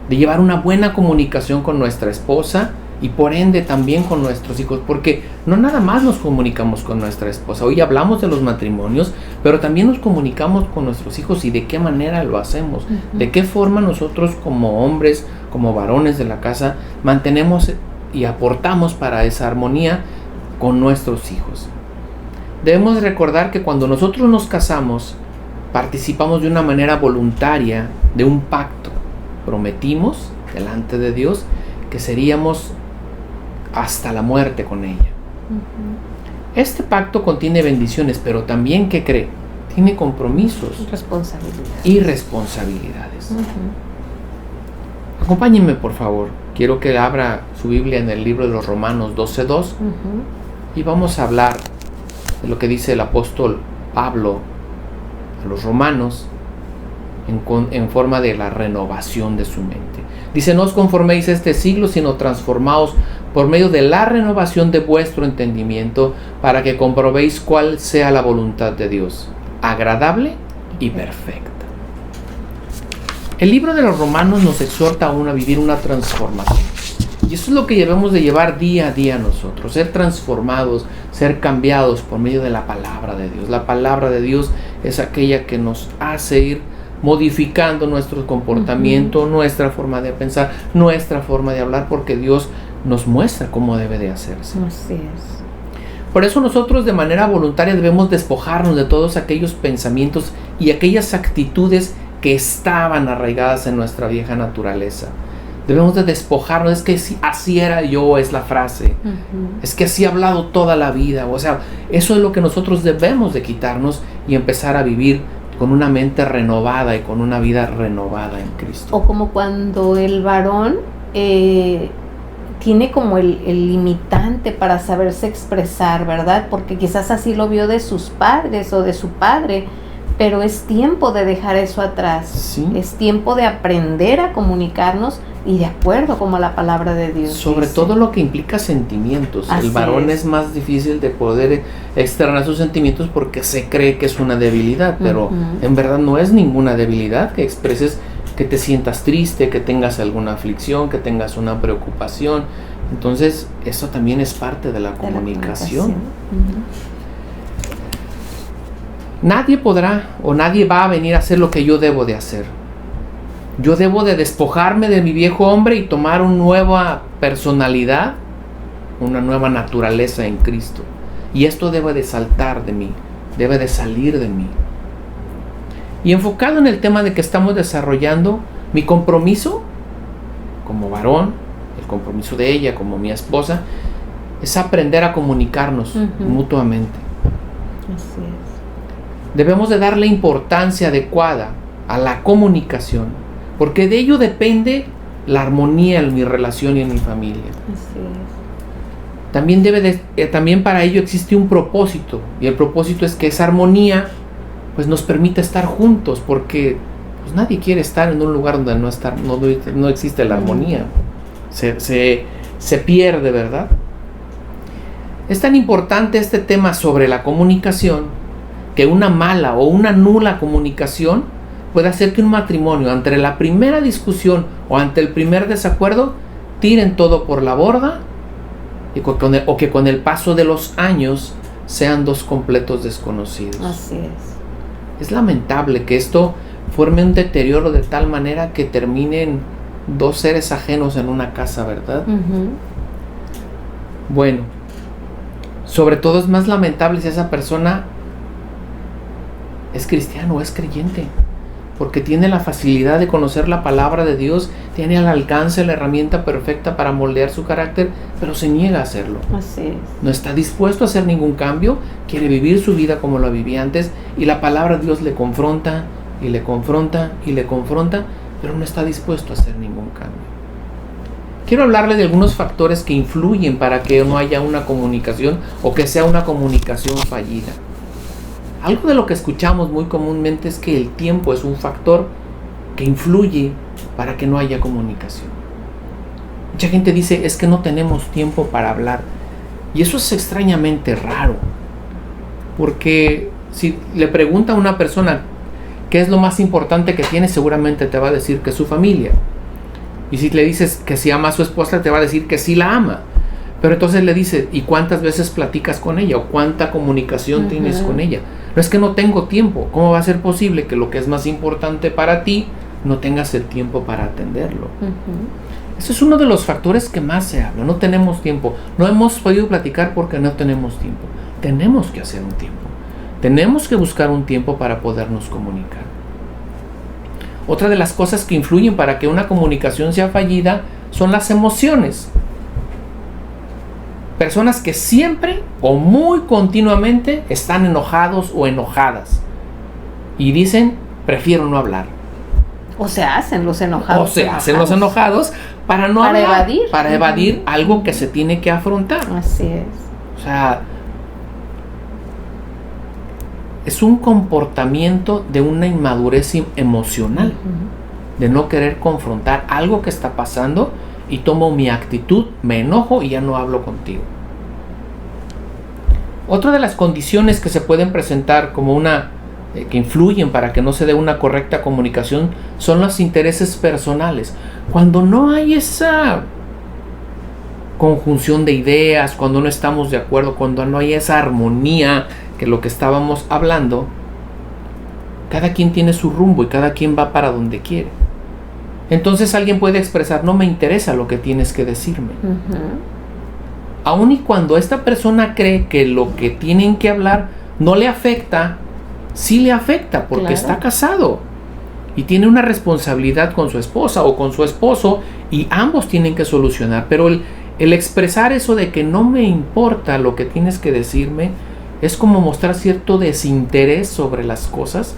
Speaker 2: de llevar una buena comunicación con nuestra esposa y por ende también con nuestros hijos, porque no nada más nos comunicamos con nuestra esposa. Hoy hablamos de los matrimonios, pero también nos comunicamos con nuestros hijos. ¿Y de qué manera lo hacemos? ¿De qué forma nosotros como hombres, como varones de la casa, mantenemos y aportamos para esa armonía con nuestros hijos? Debemos recordar que cuando nosotros nos casamos, participamos de una manera voluntaria de un pacto. Prometimos delante de Dios que seríamos hasta la muerte con ella. Este pacto contiene bendiciones, pero también, ¿qué cree? Tiene compromisos y responsabilidades. Acompáñenme, por favor. Quiero que abra su Biblia en el libro de los Romanos 12:2 y vamos a hablar de lo que dice el apóstol Pablo a los romanos en forma de la renovación de su mente. Dice: no os conforméis a este siglo, sino transformaos por medio de la renovación de vuestro entendimiento, para que comprobéis cuál sea la voluntad de Dios, agradable y perfecta. El libro de los Romanos nos exhorta aún a vivir una transformación. Y eso es lo que debemos de llevar día a día nosotros, ser transformados, ser cambiados por medio de la palabra de Dios. La palabra de Dios es aquella que nos hace ir modificando nuestro comportamiento, nuestra forma de pensar, nuestra forma de hablar, porque Dios nos muestra cómo debe de hacerse.
Speaker 3: Así es.
Speaker 2: Por eso nosotros de manera voluntaria debemos despojarnos de todos aquellos pensamientos y aquellas actitudes que estaban arraigadas en nuestra vieja naturaleza. Debemos de despojarnos. Es que así era yo, es la frase. Es que así he hablado toda la vida. O sea, eso es lo que nosotros debemos de quitarnos y empezar a vivir con una mente renovada y con una vida renovada en Cristo.
Speaker 3: O como cuando el varón tiene como el limitante para saberse expresar, ¿verdad? Porque quizás así lo vio de sus padres o de su padre, pero es tiempo de dejar eso atrás.
Speaker 2: Sí.
Speaker 3: Es tiempo de aprender a comunicarnos y de acuerdo como la palabra de Dios
Speaker 2: sobre
Speaker 3: dice.
Speaker 2: todo lo que implica sentimientos.
Speaker 3: Así
Speaker 2: el varón
Speaker 3: es
Speaker 2: más difícil de poder externar sus sentimientos porque se cree que es una debilidad, pero en verdad no es ninguna debilidad que expreses que te sientas triste, que tengas alguna aflicción, que tengas una preocupación. Entonces eso también es parte de la comunicación. Nadie podrá o nadie va a venir a hacer lo que yo debo de hacer. Yo debo de despojarme de mi viejo hombre y tomar una nueva personalidad, una nueva naturaleza en Cristo. Y esto debe de saltar de mí, debe de salir de mí. Y enfocado en el tema de que estamos desarrollando, mi compromiso como varón, el compromiso de ella como mi esposa, es aprender a comunicarnos mutuamente.
Speaker 3: Así es.
Speaker 2: Debemos de darle importancia adecuada a la comunicación, porque de ello depende la armonía en mi relación y en mi familia.
Speaker 3: Así es.
Speaker 2: También para ello existe un propósito, y el propósito es que esa armonía pues nos permite estar juntos, porque pues nadie quiere estar en un lugar donde no existe la armonía. Se pierde, ¿verdad? Es tan importante este tema sobre la comunicación que una mala o una nula comunicación puede hacer que un matrimonio, ante la primera discusión o ante el primer desacuerdo, tiren todo por la borda o que con el paso de los años sean dos completos desconocidos.
Speaker 3: Así es.
Speaker 2: Es lamentable que esto forme un deterioro de tal manera que terminen dos seres ajenos en una casa, ¿verdad? Bueno, sobre todo es más lamentable si esa persona es cristiano o es creyente, porque tiene la facilidad de conocer la palabra de Dios, tiene al alcance la herramienta perfecta para moldear su carácter, pero se niega a hacerlo.
Speaker 3: Así es.
Speaker 2: No está dispuesto a hacer ningún cambio, quiere vivir su vida como la vivía antes, y la palabra de Dios le confronta, y le confronta, y le confronta, pero no está dispuesto a hacer ningún cambio. Quiero hablarle de algunos factores que influyen para que no haya una comunicación o que sea una comunicación fallida. Algo de lo que escuchamos muy comúnmente es que el tiempo es un factor que influye para que no haya comunicación. Mucha gente dice, es que no tenemos tiempo para hablar. Y eso es extrañamente raro. Porque si le pregunta a una persona qué es lo más importante que tiene, seguramente te va a decir que es su familia. Y si le dices que si ama a su esposa, te va a decir que sí la ama. Pero entonces le dice, ¿y cuántas veces platicas con ella? ¿O cuánta comunicación tienes con ella? No, es que no tengo tiempo. ¿Cómo va a ser posible que lo que es más importante para ti no tengas el tiempo para atenderlo? Ese es uno de los factores que más se habla. No tenemos tiempo. No hemos podido platicar porque no tenemos tiempo. Tenemos que hacer un tiempo. Tenemos que buscar un tiempo para podernos comunicar. Otra de las cosas que influyen para que una comunicación sea fallida son las emociones. Personas que siempre o muy continuamente están enojados o enojadas y dicen, prefiero no hablar.
Speaker 3: O se hacen los enojados.
Speaker 2: Para no hablar, para evadir algo que se tiene que afrontar.
Speaker 3: Así es.
Speaker 2: O sea, es un comportamiento de una inmadurez emocional, de no querer confrontar algo que está pasando y tomo mi actitud, me enojo y ya no hablo contigo. Otra de las condiciones que se pueden presentar como que influyen para que no se dé una correcta comunicación son los intereses personales. Cuando no hay esa conjunción de ideas, cuando no estamos de acuerdo, cuando no hay esa armonía, que lo que estábamos hablando, cada quien tiene su rumbo y cada quien va para donde quiere. Entonces alguien puede expresar, no me interesa lo que tienes que decirme. Aun y cuando esta persona cree que lo que tienen que hablar no le afecta, sí le afecta porque está casado y tiene una responsabilidad con su esposa o con su esposo y ambos tienen que solucionar. Pero el expresar eso de que no me importa lo que tienes que decirme es como mostrar cierto desinterés sobre las cosas.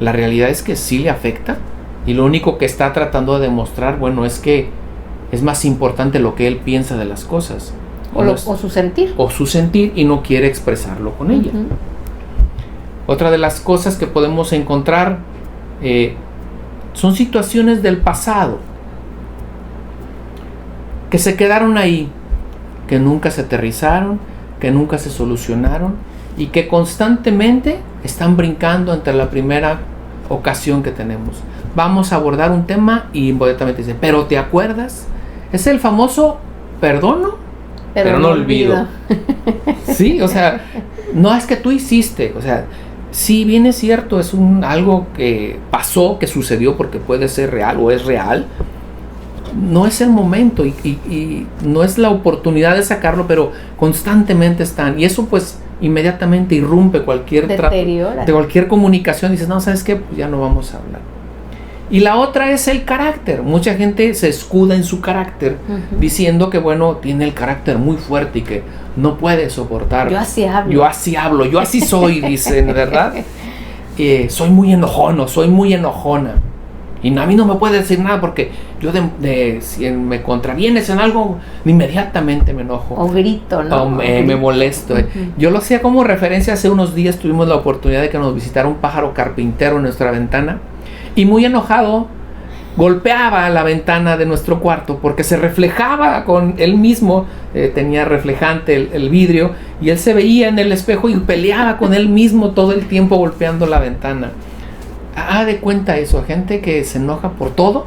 Speaker 2: La realidad es que sí le afecta y lo único que está tratando de demostrar, bueno, es que es más importante lo que él piensa de las cosas.
Speaker 3: O su sentir.
Speaker 2: O su sentir y no quiere expresarlo con ella. Otra de las cosas que podemos encontrar son situaciones del pasado que se quedaron ahí, que nunca se aterrizaron, que nunca se solucionaron y que constantemente están brincando entre la primera ocasión que tenemos. Vamos a abordar un tema y inmediatamente dice, ¿pero te acuerdas? Es el famoso perdono, pero no olvido. Sí, o sea, no es que tú hiciste, o sea, si bien es cierto, es algo que pasó, que sucedió porque puede ser real o es real, no es el momento y no es la oportunidad de sacarlo, pero constantemente están. Y eso pues inmediatamente irrumpe cualquier trato, de cualquier comunicación. Dices, no, ¿sabes qué? Pues ya no vamos a hablar. Y la otra es el carácter. Mucha gente se escuda en su carácter diciendo que, bueno, tiene el carácter muy fuerte y que no puede soportar.
Speaker 3: Yo así hablo.
Speaker 2: Yo así soy, dicen, ¿verdad? Soy muy enojón, soy muy enojona. Y a mí no me puede decir nada porque yo si me contravienes en algo, inmediatamente me enojo.
Speaker 3: O grito, ¿no?
Speaker 2: O me molesto. Yo lo hacía como referencia. Hace unos días tuvimos la oportunidad de que nos visitara un pájaro carpintero en nuestra ventana. Y muy enojado, golpeaba la ventana de nuestro cuarto porque se reflejaba con él mismo, tenía reflejante el vidrio, y él se veía en el espejo y peleaba con él mismo todo el tiempo golpeando la ventana. De cuenta eso, gente que se enoja por todo,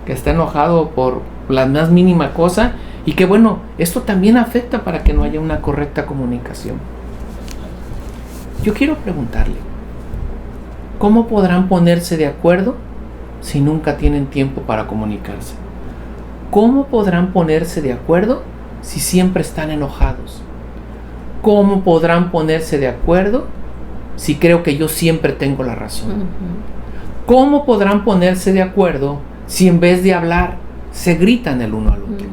Speaker 2: que está enojado por la más mínima cosa, y que bueno, esto también afecta para que no haya una correcta comunicación. Yo quiero preguntarle, ¿cómo podrán ponerse de acuerdo si nunca tienen tiempo para comunicarse? ¿Cómo podrán ponerse de acuerdo si siempre están enojados? ¿Cómo podrán ponerse de acuerdo si creo que yo siempre tengo la razón? ¿Cómo podrán ponerse de acuerdo si en vez de hablar se gritan el uno al otro?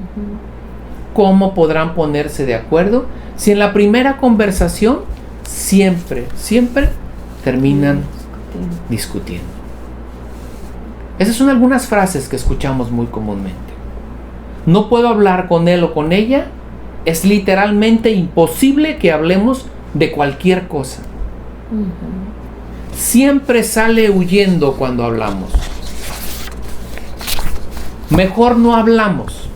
Speaker 2: ¿Cómo podrán ponerse de acuerdo si en la primera conversación siempre terminan discutiendo? Esas son algunas frases que escuchamos muy comúnmente. No puedo hablar con él o con ella. Es literalmente imposible que hablemos de cualquier cosa. Siempre sale huyendo cuando hablamos. Mejor no hablamos,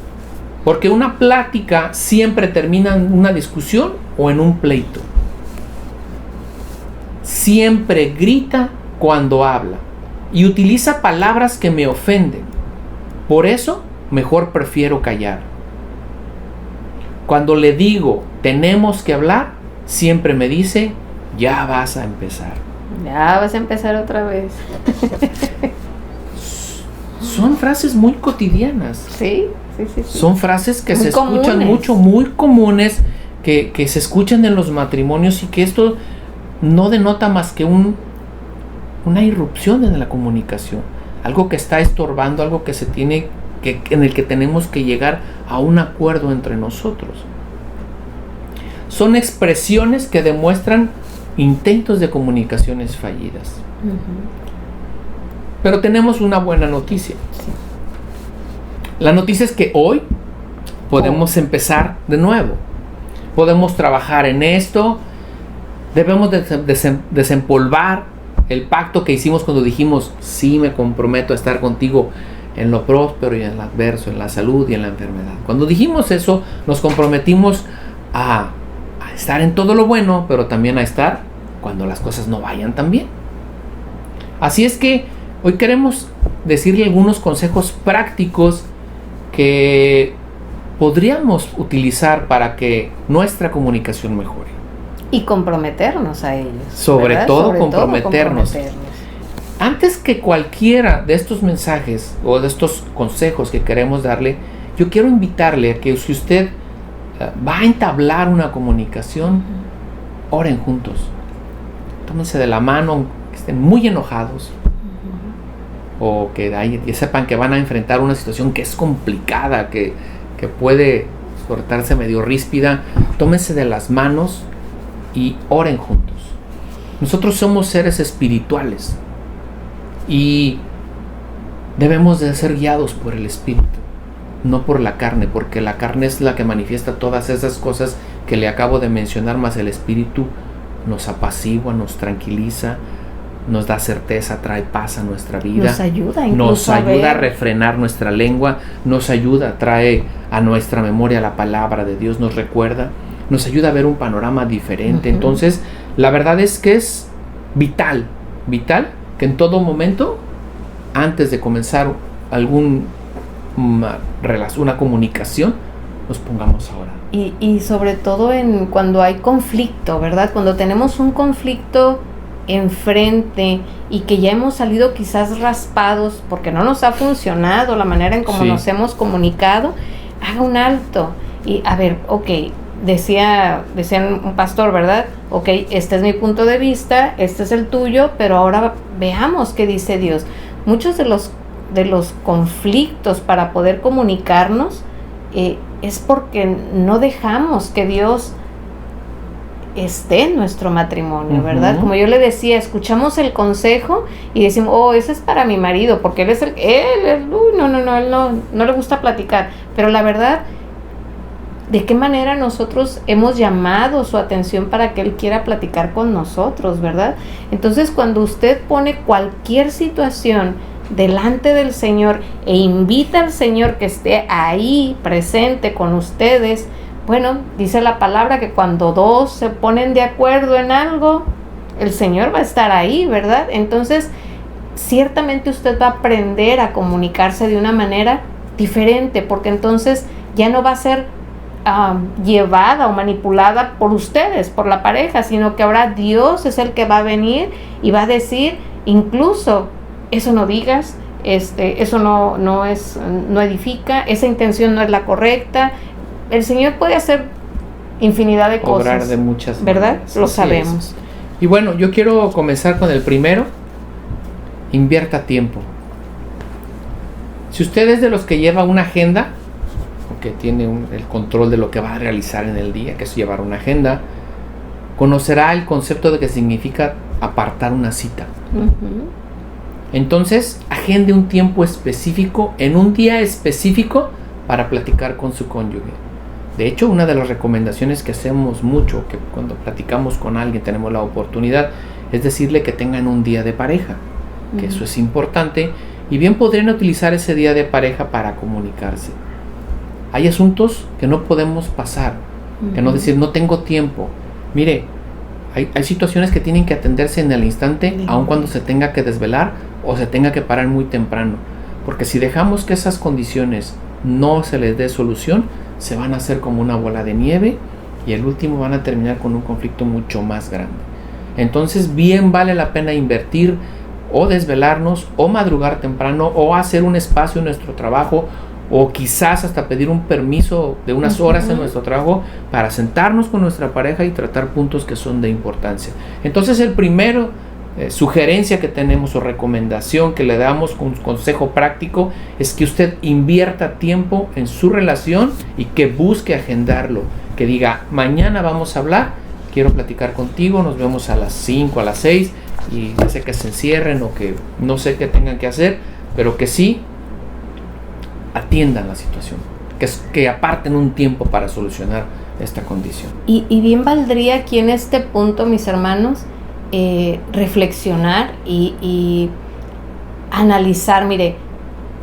Speaker 2: porque una plática siempre termina en una discusión o en un pleito. Siempre grita cuando habla y utiliza palabras que me ofenden. Por eso, mejor prefiero callar. Cuando le digo, tenemos que hablar, siempre me dice, ya vas a empezar.
Speaker 3: Ya vas a empezar otra vez.
Speaker 2: Son frases muy cotidianas.
Speaker 3: Sí.
Speaker 2: Son frases que
Speaker 3: muy
Speaker 2: se escuchan
Speaker 3: comunes.
Speaker 2: mucho, muy comunes, que se escuchan en los matrimonios y que esto no denota más que una irrupción en la comunicación, algo que está estorbando, algo que en el que tenemos que llegar a un acuerdo entre nosotros. Son expresiones que demuestran intentos de comunicaciones fallidas. Pero tenemos una buena noticia. La noticia es que hoy podemos empezar de nuevo. Podemos trabajar en esto. Debemos desempolvar el pacto que hicimos cuando dijimos: sí, me comprometo a estar contigo en lo próspero y en lo adverso, en la salud y en la enfermedad. Cuando dijimos eso, nos comprometimos a estar en todo lo bueno, pero también a estar cuando las cosas no vayan tan bien. Así es que hoy queremos decirle algunos consejos prácticos que podríamos utilizar para que nuestra comunicación mejore.
Speaker 3: Y comprometernos a ellos.
Speaker 2: Sobre todo comprometernos. Antes que cualquiera de estos mensajes o de estos consejos que queremos darle, yo quiero invitarle a que si usted va a entablar una comunicación, oren juntos. Tómense de la mano, que estén muy enojados, o que sepan que van a enfrentar una situación que es complicada, que puede cortarse medio ríspida. Tómense de las manos y oren juntos. Nosotros somos seres espirituales y debemos de ser guiados por el Espíritu, no por la carne, porque la carne es la que manifiesta todas esas cosas que le acabo de mencionar, más el Espíritu nos apacigua, nos tranquiliza, nos da certeza, trae paz a nuestra vida, nos ayuda a refrenar nuestra lengua, nos ayuda, trae a nuestra memoria la palabra de Dios, nos recuerda, nos ayuda a ver un panorama diferente. Entonces, la verdad es que es vital que en todo momento, antes de comenzar una comunicación, nos pongamos a orar.
Speaker 3: Y sobre todo cuando hay conflicto, ¿verdad? Cuando tenemos un conflicto enfrente y que ya hemos salido quizás raspados porque no nos ha funcionado la manera en cómo nos hemos comunicado, haga un alto y a ver, decía un pastor, ¿verdad? Este es mi punto de vista, este es el tuyo, pero ahora veamos qué dice Dios. Muchos de los conflictos para poder comunicarnos es porque no dejamos que Dios esté en nuestro matrimonio, ¿verdad? Como yo le decía, escuchamos el consejo y decimos, ese es para mi marido, porque él no le gusta platicar. Pero la verdad, ¿de qué manera nosotros hemos llamado su atención para que él quiera platicar con nosotros, verdad? Entonces, cuando usted pone cualquier situación delante del Señor e invita al Señor que esté ahí presente con ustedes, bueno, dice la palabra que cuando dos se ponen de acuerdo en algo, el Señor va a estar ahí, ¿verdad? Entonces, ciertamente usted va a aprender a comunicarse de una manera diferente, porque entonces ya no va a ser llevada o manipulada por ustedes, por la pareja, sino que ahora Dios es el que va a venir y va a decir, incluso, eso no digas, eso no edifica, esa intención no es la correcta. El Señor puede hacer infinidad de cosas.
Speaker 2: Obrar de muchas
Speaker 3: ¿verdad?
Speaker 2: maneras.
Speaker 3: Lo sabemos.
Speaker 2: Y bueno, yo quiero comenzar con el primero. Invierta tiempo. Si usted es de los que lleva una agenda, o que tiene el control de lo que va a realizar en el día, que es llevar una agenda, conocerá el concepto de que significa apartar una cita. Entonces, agende un tiempo específico, en un día específico, para platicar con su cónyuge. De hecho, una de las recomendaciones que hacemos mucho, que cuando platicamos con alguien tenemos la oportunidad, es decirle que tengan un día de pareja, que eso es importante, y bien podrían utilizar ese día de pareja para comunicarse. Hay asuntos que no podemos pasar, que no decir, no tengo tiempo. Mire, hay situaciones que tienen que atenderse en el instante, aun cuando se tenga que desvelar o se tenga que parar muy temprano, porque si dejamos que esas condiciones no se les dé solución, se van a hacer como una bola de nieve y el último van a terminar con un conflicto mucho más grande. Entonces bien vale la pena invertir o desvelarnos o madrugar temprano o hacer un espacio en nuestro trabajo o quizás hasta pedir un permiso de unas horas en nuestro trabajo para sentarnos con nuestra pareja y tratar puntos que son de importancia. Entonces el primero sugerencia que tenemos o recomendación que le damos con consejo práctico es que usted invierta tiempo en su relación y que busque agendarlo, que diga mañana vamos a hablar, quiero platicar contigo, nos vemos a las 5, a las 6 y ya sé que se encierren o que no sé qué tengan que hacer, pero que sí atiendan la situación, que aparten un tiempo para solucionar esta condición.
Speaker 3: Y bien valdría aquí en este punto, mis hermanos, reflexionar y analizar, mire,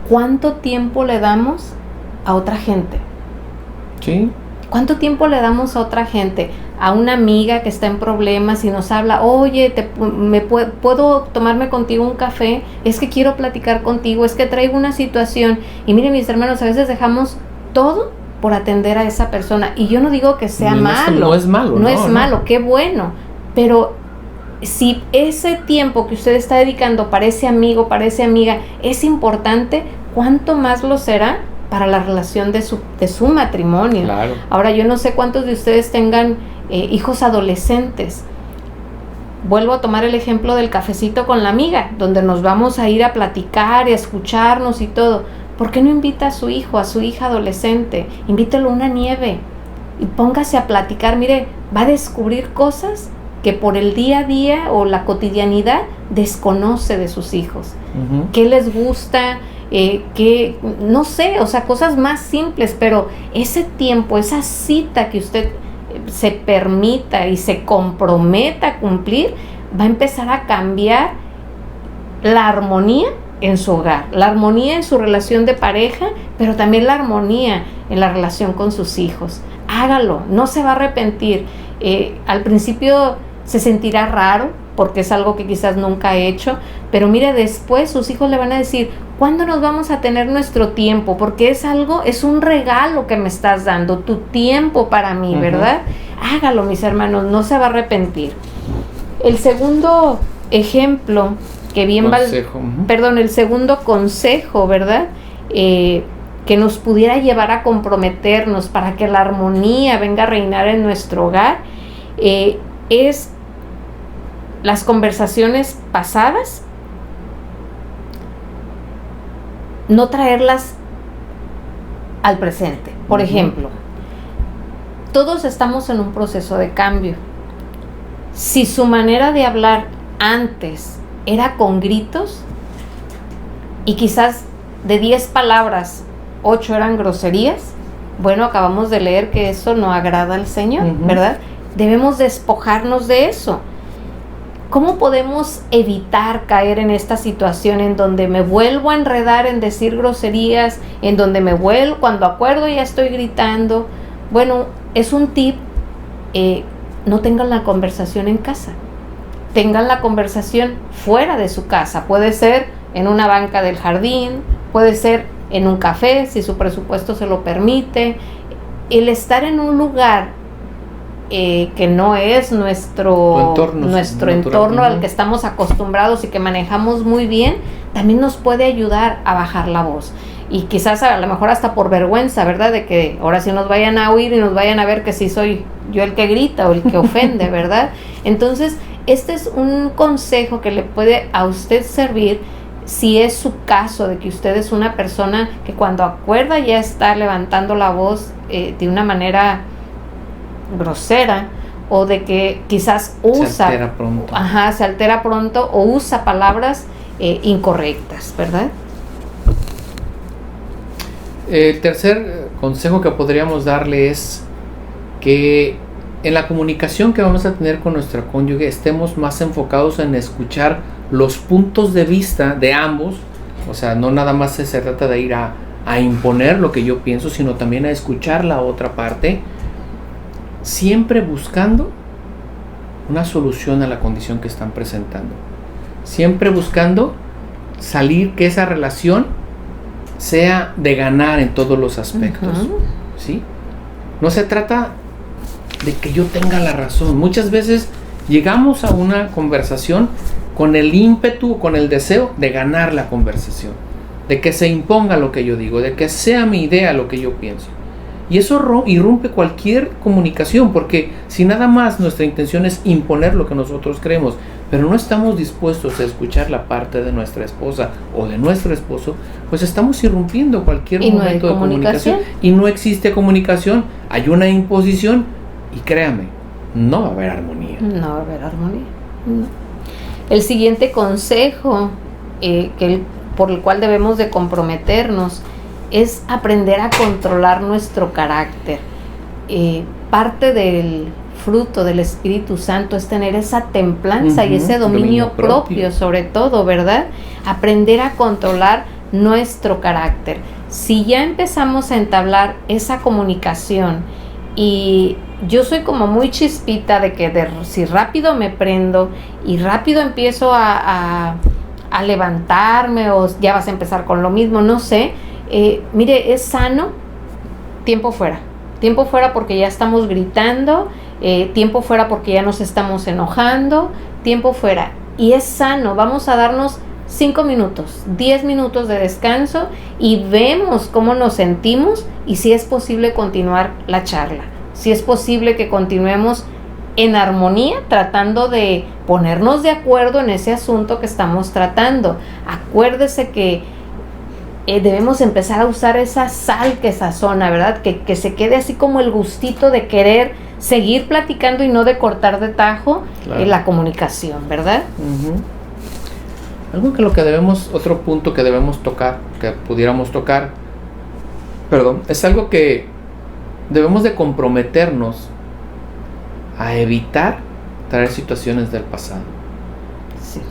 Speaker 3: ¿cuánto tiempo le damos a otra gente?
Speaker 2: ¿Sí?
Speaker 3: ¿Cuánto tiempo le damos a otra gente? A una amiga que está en problemas y nos habla, oye, ¿puedo tomarme contigo un café? Es que quiero platicar contigo, es que traigo una situación. Y miren, mis hermanos, a veces dejamos todo por atender a esa persona. Y yo no digo que sea malo.
Speaker 2: No es malo.
Speaker 3: No es malo, qué bueno. Pero si ese tiempo que usted está dedicando para ese amigo, para esa amiga, es importante, ¿cuánto más lo será para la relación de su matrimonio?
Speaker 2: Claro.
Speaker 3: Ahora, yo no sé cuántos de ustedes tengan hijos adolescentes. Vuelvo a tomar el ejemplo del cafecito con la amiga, donde nos vamos a ir a platicar y a escucharnos y todo. ¿Por qué no invita a su hijo, a su hija adolescente? Invítelo a una nieve y póngase a platicar. Mire, va a descubrir cosas que por el día a día o la cotidianidad desconoce de sus hijos. ¿Qué les gusta? Que no sé, o sea, cosas más simples, pero ese tiempo, esa cita que usted se permita y se comprometa a cumplir, va a empezar a cambiar la armonía en su hogar, la armonía en su relación de pareja, pero también la armonía en la relación con sus hijos. Hágalo, no se va a arrepentir. Al principio se sentirá raro porque es algo que quizás nunca ha hecho, pero mire, después sus hijos le van a decir, ¿cuándo nos vamos a tener nuestro tiempo? Porque es un regalo que me estás dando, tu tiempo para mí, ¿verdad? Hágalo, mis hermanos, no se va a arrepentir. El segundo ejemplo, que bien el segundo consejo, ¿verdad? Que nos pudiera llevar a comprometernos para que la armonía venga a reinar en nuestro hogar, es las conversaciones pasadas, no traerlas al presente. Por ejemplo, todos estamos en un proceso de cambio. Si su manera de hablar antes era con gritos y quizás de 10 palabras 8 eran groserías, bueno, acabamos de leer que eso no agrada al Señor, ¿verdad? Debemos despojarnos de eso. ¿Cómo podemos evitar caer en esta situación en donde me vuelvo a enredar en decir groserías, en donde cuando acuerdo ya estoy gritando? Bueno, es un tip, no tengan la conversación en casa, tengan la conversación fuera de su casa. Puede ser en una banca del jardín, puede ser en un café, si su presupuesto se lo permite. El estar en un lugar que no es nuestro entorno al que estamos acostumbrados y que manejamos muy bien, también nos puede ayudar a bajar la voz. Y quizás a lo mejor hasta por vergüenza, ¿verdad? De que ahora sí nos vayan a oír y nos vayan a ver que sí soy yo el que grita o el que ofende, ¿verdad? Entonces, este es un consejo que le puede a usted servir si es su caso de que usted es una persona que cuando acuerda ya está levantando la voz de una manera grosera, o de que quizás se altera pronto o usa palabras incorrectas, ¿verdad?
Speaker 2: El tercer consejo que podríamos darle es que en la comunicación que vamos a tener con nuestra cónyuge estemos más enfocados en escuchar los puntos de vista de ambos. O sea, no nada más se trata de ir a imponer lo que yo pienso, sino también a escuchar la otra parte, siempre buscando una solución a la condición que están presentando, siempre buscando salir, que esa relación sea de ganar en todos los aspectos, ¿sí? No se trata de que yo tenga la razón. Muchas veces llegamos a una conversación con el ímpetu, con el deseo de ganar la conversación, de que se imponga lo que yo digo, de que sea mi idea lo que yo pienso. Y eso irrumpe cualquier comunicación, porque si nada más nuestra intención es imponer lo que nosotros creemos, pero no estamos dispuestos a escuchar la parte de nuestra esposa o de nuestro esposo, pues estamos irrumpiendo cualquier momento de comunicación. Y no existe comunicación, hay una imposición, y créame, no va a haber armonía.
Speaker 3: No va a haber armonía. No. El siguiente consejo por el cual debemos de comprometernos es aprender a controlar nuestro carácter. Parte del fruto del Espíritu Santo es tener esa templanza y ese dominio propio, sobre todo, ¿verdad? Aprender a controlar nuestro carácter. Si ya empezamos a entablar esa comunicación, y yo soy como muy chispita de que si rápido me prendo y rápido empiezo a levantarme, o ya vas a empezar con lo mismo, no sé. Mire, es sano tiempo fuera porque ya estamos gritando, tiempo fuera porque ya nos estamos enojando, tiempo fuera, y es sano. Vamos a darnos 5 minutos, 10 minutos de descanso y vemos cómo nos sentimos y si es posible continuar la charla, si es posible que continuemos en armonía, tratando de ponernos de acuerdo en ese asunto que estamos tratando. Acuérdese que debemos empezar a usar esa sal que sazona, ¿verdad? Que se quede así como el gustito de querer seguir platicando y no de cortar de tajo. Claro. La comunicación, ¿verdad?
Speaker 2: Otro punto que debemos tocar, que pudiéramos tocar, es algo que debemos de comprometernos a evitar traer situaciones del pasado.
Speaker 3: Sí.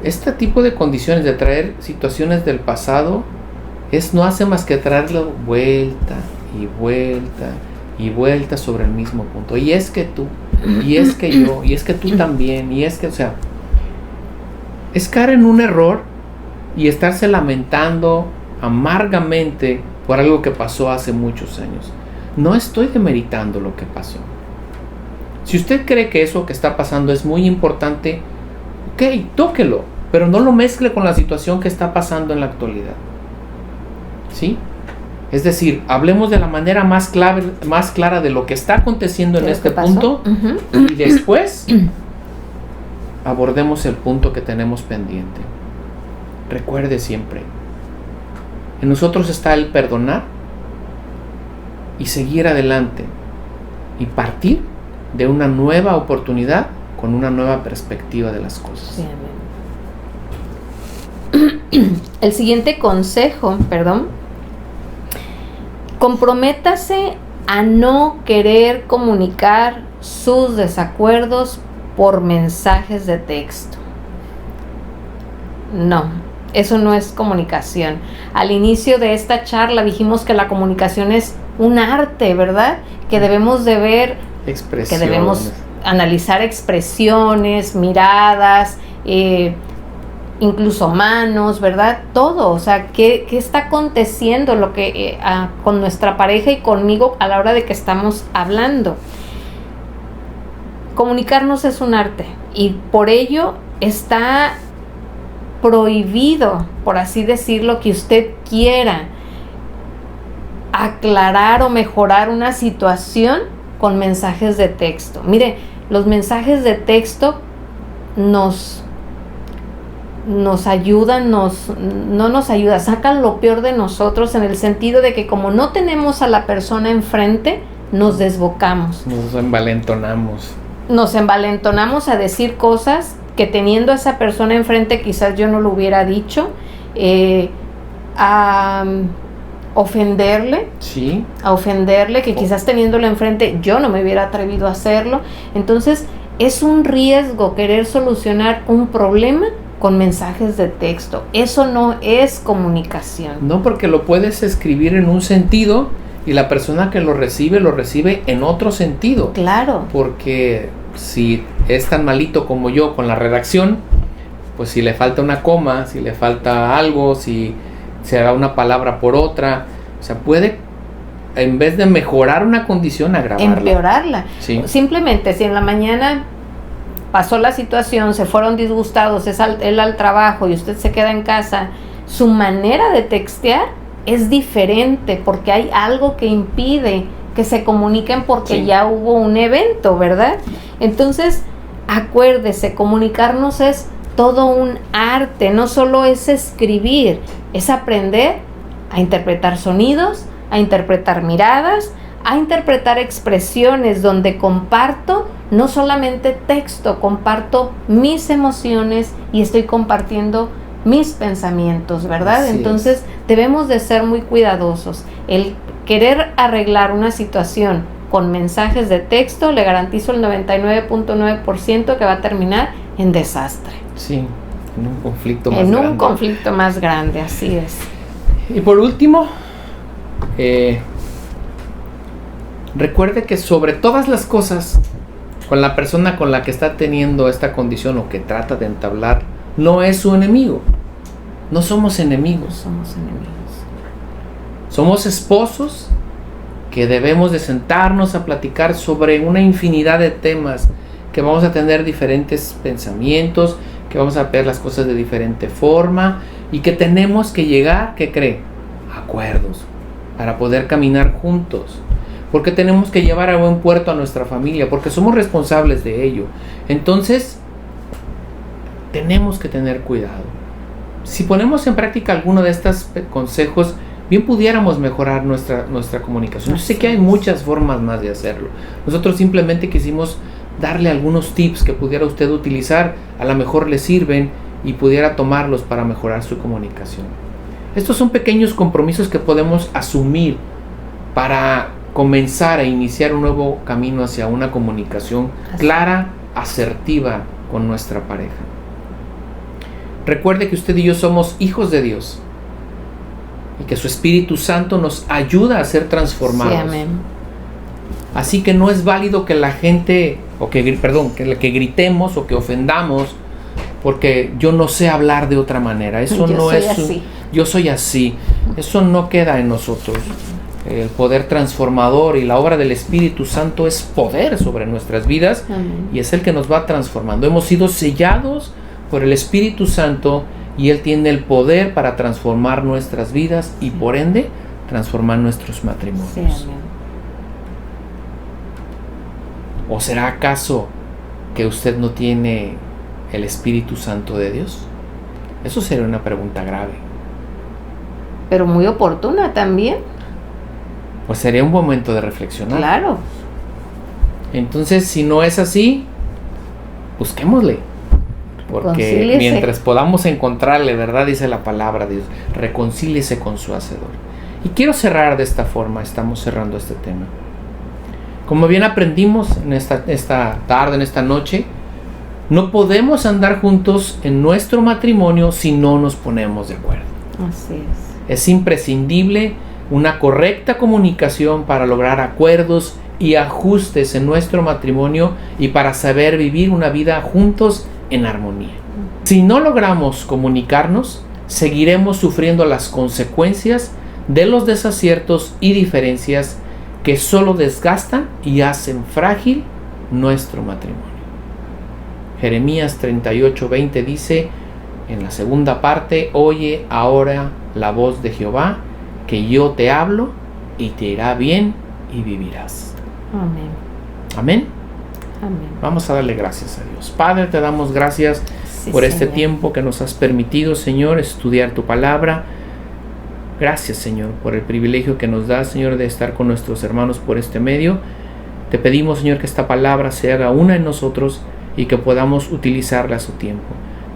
Speaker 2: Este tipo de condiciones de traer situaciones del pasado no hace más que traerlo vuelta y vuelta y vuelta sobre el mismo punto. Y es que tú, y es que yo, y es que tú también, y es que, es caer en un error y estarse lamentando amargamente por algo que pasó hace muchos años. No estoy demeritando lo que pasó. Si usted cree que eso que está pasando es muy importante, ok, tóquelo, pero no lo mezcle con la situación que está pasando en la actualidad. ¿Sí? Es decir, hablemos de la manera más clara de lo que está aconteciendo en este punto, y después abordemos el punto que tenemos pendiente. Recuerde siempre, en nosotros está el perdonar y seguir adelante y partir de una nueva oportunidad con una nueva perspectiva de las cosas.
Speaker 3: Sí, el siguiente consejo, comprométase a no querer comunicar sus desacuerdos por mensajes de texto. No, eso no es comunicación. Al inicio de esta charla dijimos que la comunicación es un arte, ¿verdad? Que debemos de ver, que debemos analizar expresiones, miradas, incluso manos, ¿verdad? Todo, o sea, ¿qué está aconteciendo con nuestra pareja y conmigo a la hora de que estamos hablando? Comunicarnos es un arte y por ello está prohibido, por así decirlo, que usted quiera aclarar o mejorar una situación con mensajes de texto. Mire, los mensajes de texto nos ayudan, no nos ayuda, sacan lo peor de nosotros, en el sentido de que como no tenemos a la persona enfrente, nos desbocamos. Nos envalentonamos a decir cosas que teniendo a esa persona enfrente quizás yo no lo hubiera dicho, a ofenderle,
Speaker 2: sí,
Speaker 3: que quizás teniéndolo enfrente yo no me hubiera atrevido a hacerlo. Entonces es un riesgo querer solucionar un problema con mensajes de texto. Eso no es comunicación.
Speaker 2: No, porque lo puedes escribir en un sentido y la persona que lo recibe en otro sentido.
Speaker 3: Claro.
Speaker 2: Porque si es tan malito como yo con la redacción, pues si le falta una coma, si le falta algo, si se da una palabra por otra, o sea, puede, en vez de mejorar una condición, agravarla.
Speaker 3: Empeorarla.
Speaker 2: Sí.
Speaker 3: Simplemente, si en la mañana pasó la situación, se fueron disgustados, él al trabajo y usted se queda en casa, su manera de textear es diferente porque hay algo que impide que se comuniquen porque
Speaker 2: Sí.
Speaker 3: ya hubo un evento, ¿verdad? Entonces, acuérdese, comunicarnos es todo un arte, no solo es escribir, es aprender a interpretar sonidos, a interpretar miradas, a interpretar expresiones donde comparto no solamente texto, comparto mis emociones y estoy compartiendo mis pensamientos, ¿verdad?
Speaker 2: Así
Speaker 3: Entonces debemos de ser muy cuidadosos. El querer arreglar una situación con mensajes de texto, le garantizo el 99.9% que va a terminar en desastre.
Speaker 2: Sí, en un conflicto más
Speaker 3: En
Speaker 2: grande.
Speaker 3: un conflicto más grande, así es.
Speaker 2: Y por último, recuerde que sobre todas las cosas, con la persona con la que está teniendo esta condición o que trata de entablar, no es su enemigo. No somos enemigos.
Speaker 3: Somos enemigos.
Speaker 2: Somos esposos que debemos de sentarnos a platicar sobre una infinidad de temas, que vamos a tener diferentes pensamientos, que vamos a ver las cosas de diferente forma y que tenemos que llegar, ¿qué cree? A acuerdos para poder caminar juntos. Porque tenemos que llevar a buen puerto a nuestra familia, porque somos responsables de ello. Entonces, tenemos que tener cuidado. Si ponemos en práctica alguno de estos consejos, bien pudiéramos mejorar nuestra comunicación. Yo sé que hay muchas formas más de hacerlo. Nosotros simplemente quisimos darle algunos tips que pudiera usted utilizar, a lo mejor le sirven y pudiera tomarlos para mejorar su comunicación. Estos son pequeños compromisos que podemos asumir para comenzar a iniciar un nuevo camino hacia una comunicación clara, asertiva con nuestra pareja. Recuerde que usted y yo somos hijos de Dios y que su Espíritu Santo nos ayuda a ser transformados.
Speaker 3: Sí, amén.
Speaker 2: Así que no es válido que la gente, que gritemos o que ofendamos porque yo no sé hablar de otra manera. Eso
Speaker 3: Yo
Speaker 2: no
Speaker 3: soy
Speaker 2: es
Speaker 3: así.
Speaker 2: yo soy así. Eso no queda en nosotros. El poder transformador y la obra del Espíritu Santo es poder sobre nuestras vidas.
Speaker 3: Amén.
Speaker 2: Y es el que nos va transformando. Hemos sido sellados por el Espíritu Santo y Él tiene el poder para transformar nuestras vidas y por ende transformar nuestros matrimonios.
Speaker 3: Sí, amén.
Speaker 2: ¿O será acaso que usted no tiene el Espíritu Santo de Dios? Eso sería una pregunta grave.
Speaker 3: Pero muy oportuna también.
Speaker 2: Pues sería un momento de reflexionar.
Speaker 3: Claro.
Speaker 2: Entonces, si no es así, busquémosle. Porque
Speaker 3: Reconcíliese.
Speaker 2: mientras podamos encontrarle, ¿verdad? Dice la palabra de Dios, reconcíliese con su Hacedor. Y quiero cerrar de esta forma, estamos cerrando este tema. Como bien aprendimos en esta tarde, en esta noche, no podemos andar juntos en nuestro matrimonio si no nos ponemos de acuerdo.
Speaker 3: Así es.
Speaker 2: Es imprescindible una correcta comunicación para lograr acuerdos y ajustes en nuestro matrimonio y para saber vivir una vida juntos en armonía. Si no logramos comunicarnos, seguiremos sufriendo las consecuencias de los desaciertos y diferencias que solo desgastan y hacen frágil nuestro matrimonio. Jeremías 38:20 dice en la segunda parte: oye ahora la voz de Jehová, que yo te hablo y te irá bien y vivirás.
Speaker 3: Amén.
Speaker 2: Amén.
Speaker 3: Amén.
Speaker 2: Vamos a darle gracias a Dios. Padre, te damos gracias
Speaker 3: Sí,
Speaker 2: por este
Speaker 3: Señor.
Speaker 2: tiempo que nos has permitido, Señor, estudiar tu palabra. Gracias, Señor, por el privilegio que nos da, Señor, de estar con nuestros hermanos por este medio. Te pedimos, Señor, que esta palabra se haga una en nosotros y que podamos utilizarla a su tiempo.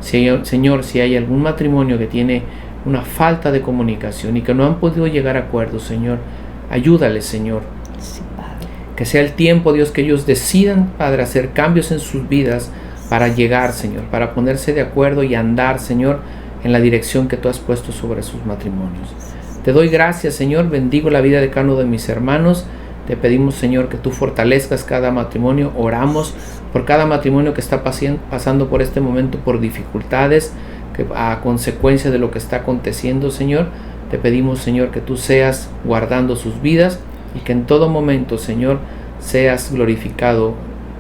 Speaker 2: Señor, si hay algún matrimonio que tiene una falta de comunicación y que no han podido llegar a acuerdos, Señor, ayúdales, Señor.
Speaker 3: Sí, Padre.
Speaker 2: Que sea el tiempo, Dios, que ellos decidan, Padre, hacer cambios en sus vidas para llegar, Señor, para ponerse de acuerdo y andar, Señor, en la dirección que tú has puesto sobre sus matrimonios. Te doy gracias, Señor, bendigo la vida de cada uno de mis hermanos. Te pedimos, Señor, que tú fortalezcas cada matrimonio. Oramos por cada matrimonio que está pasando por este momento por dificultades, que a consecuencia de lo que está aconteciendo, Señor. Te pedimos, Señor, que tú seas guardando sus vidas y que en todo momento, Señor, seas glorificado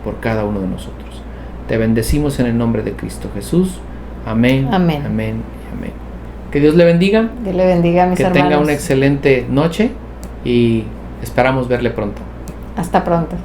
Speaker 2: por cada uno de nosotros. Te bendecimos en el nombre de Cristo Jesús. Amén.
Speaker 3: Amén.
Speaker 2: Amén y amén. Que Dios le bendiga.
Speaker 3: Dios le bendiga a mis
Speaker 2: que
Speaker 3: hermanos.
Speaker 2: tenga una excelente noche y esperamos verle pronto.
Speaker 3: Hasta pronto.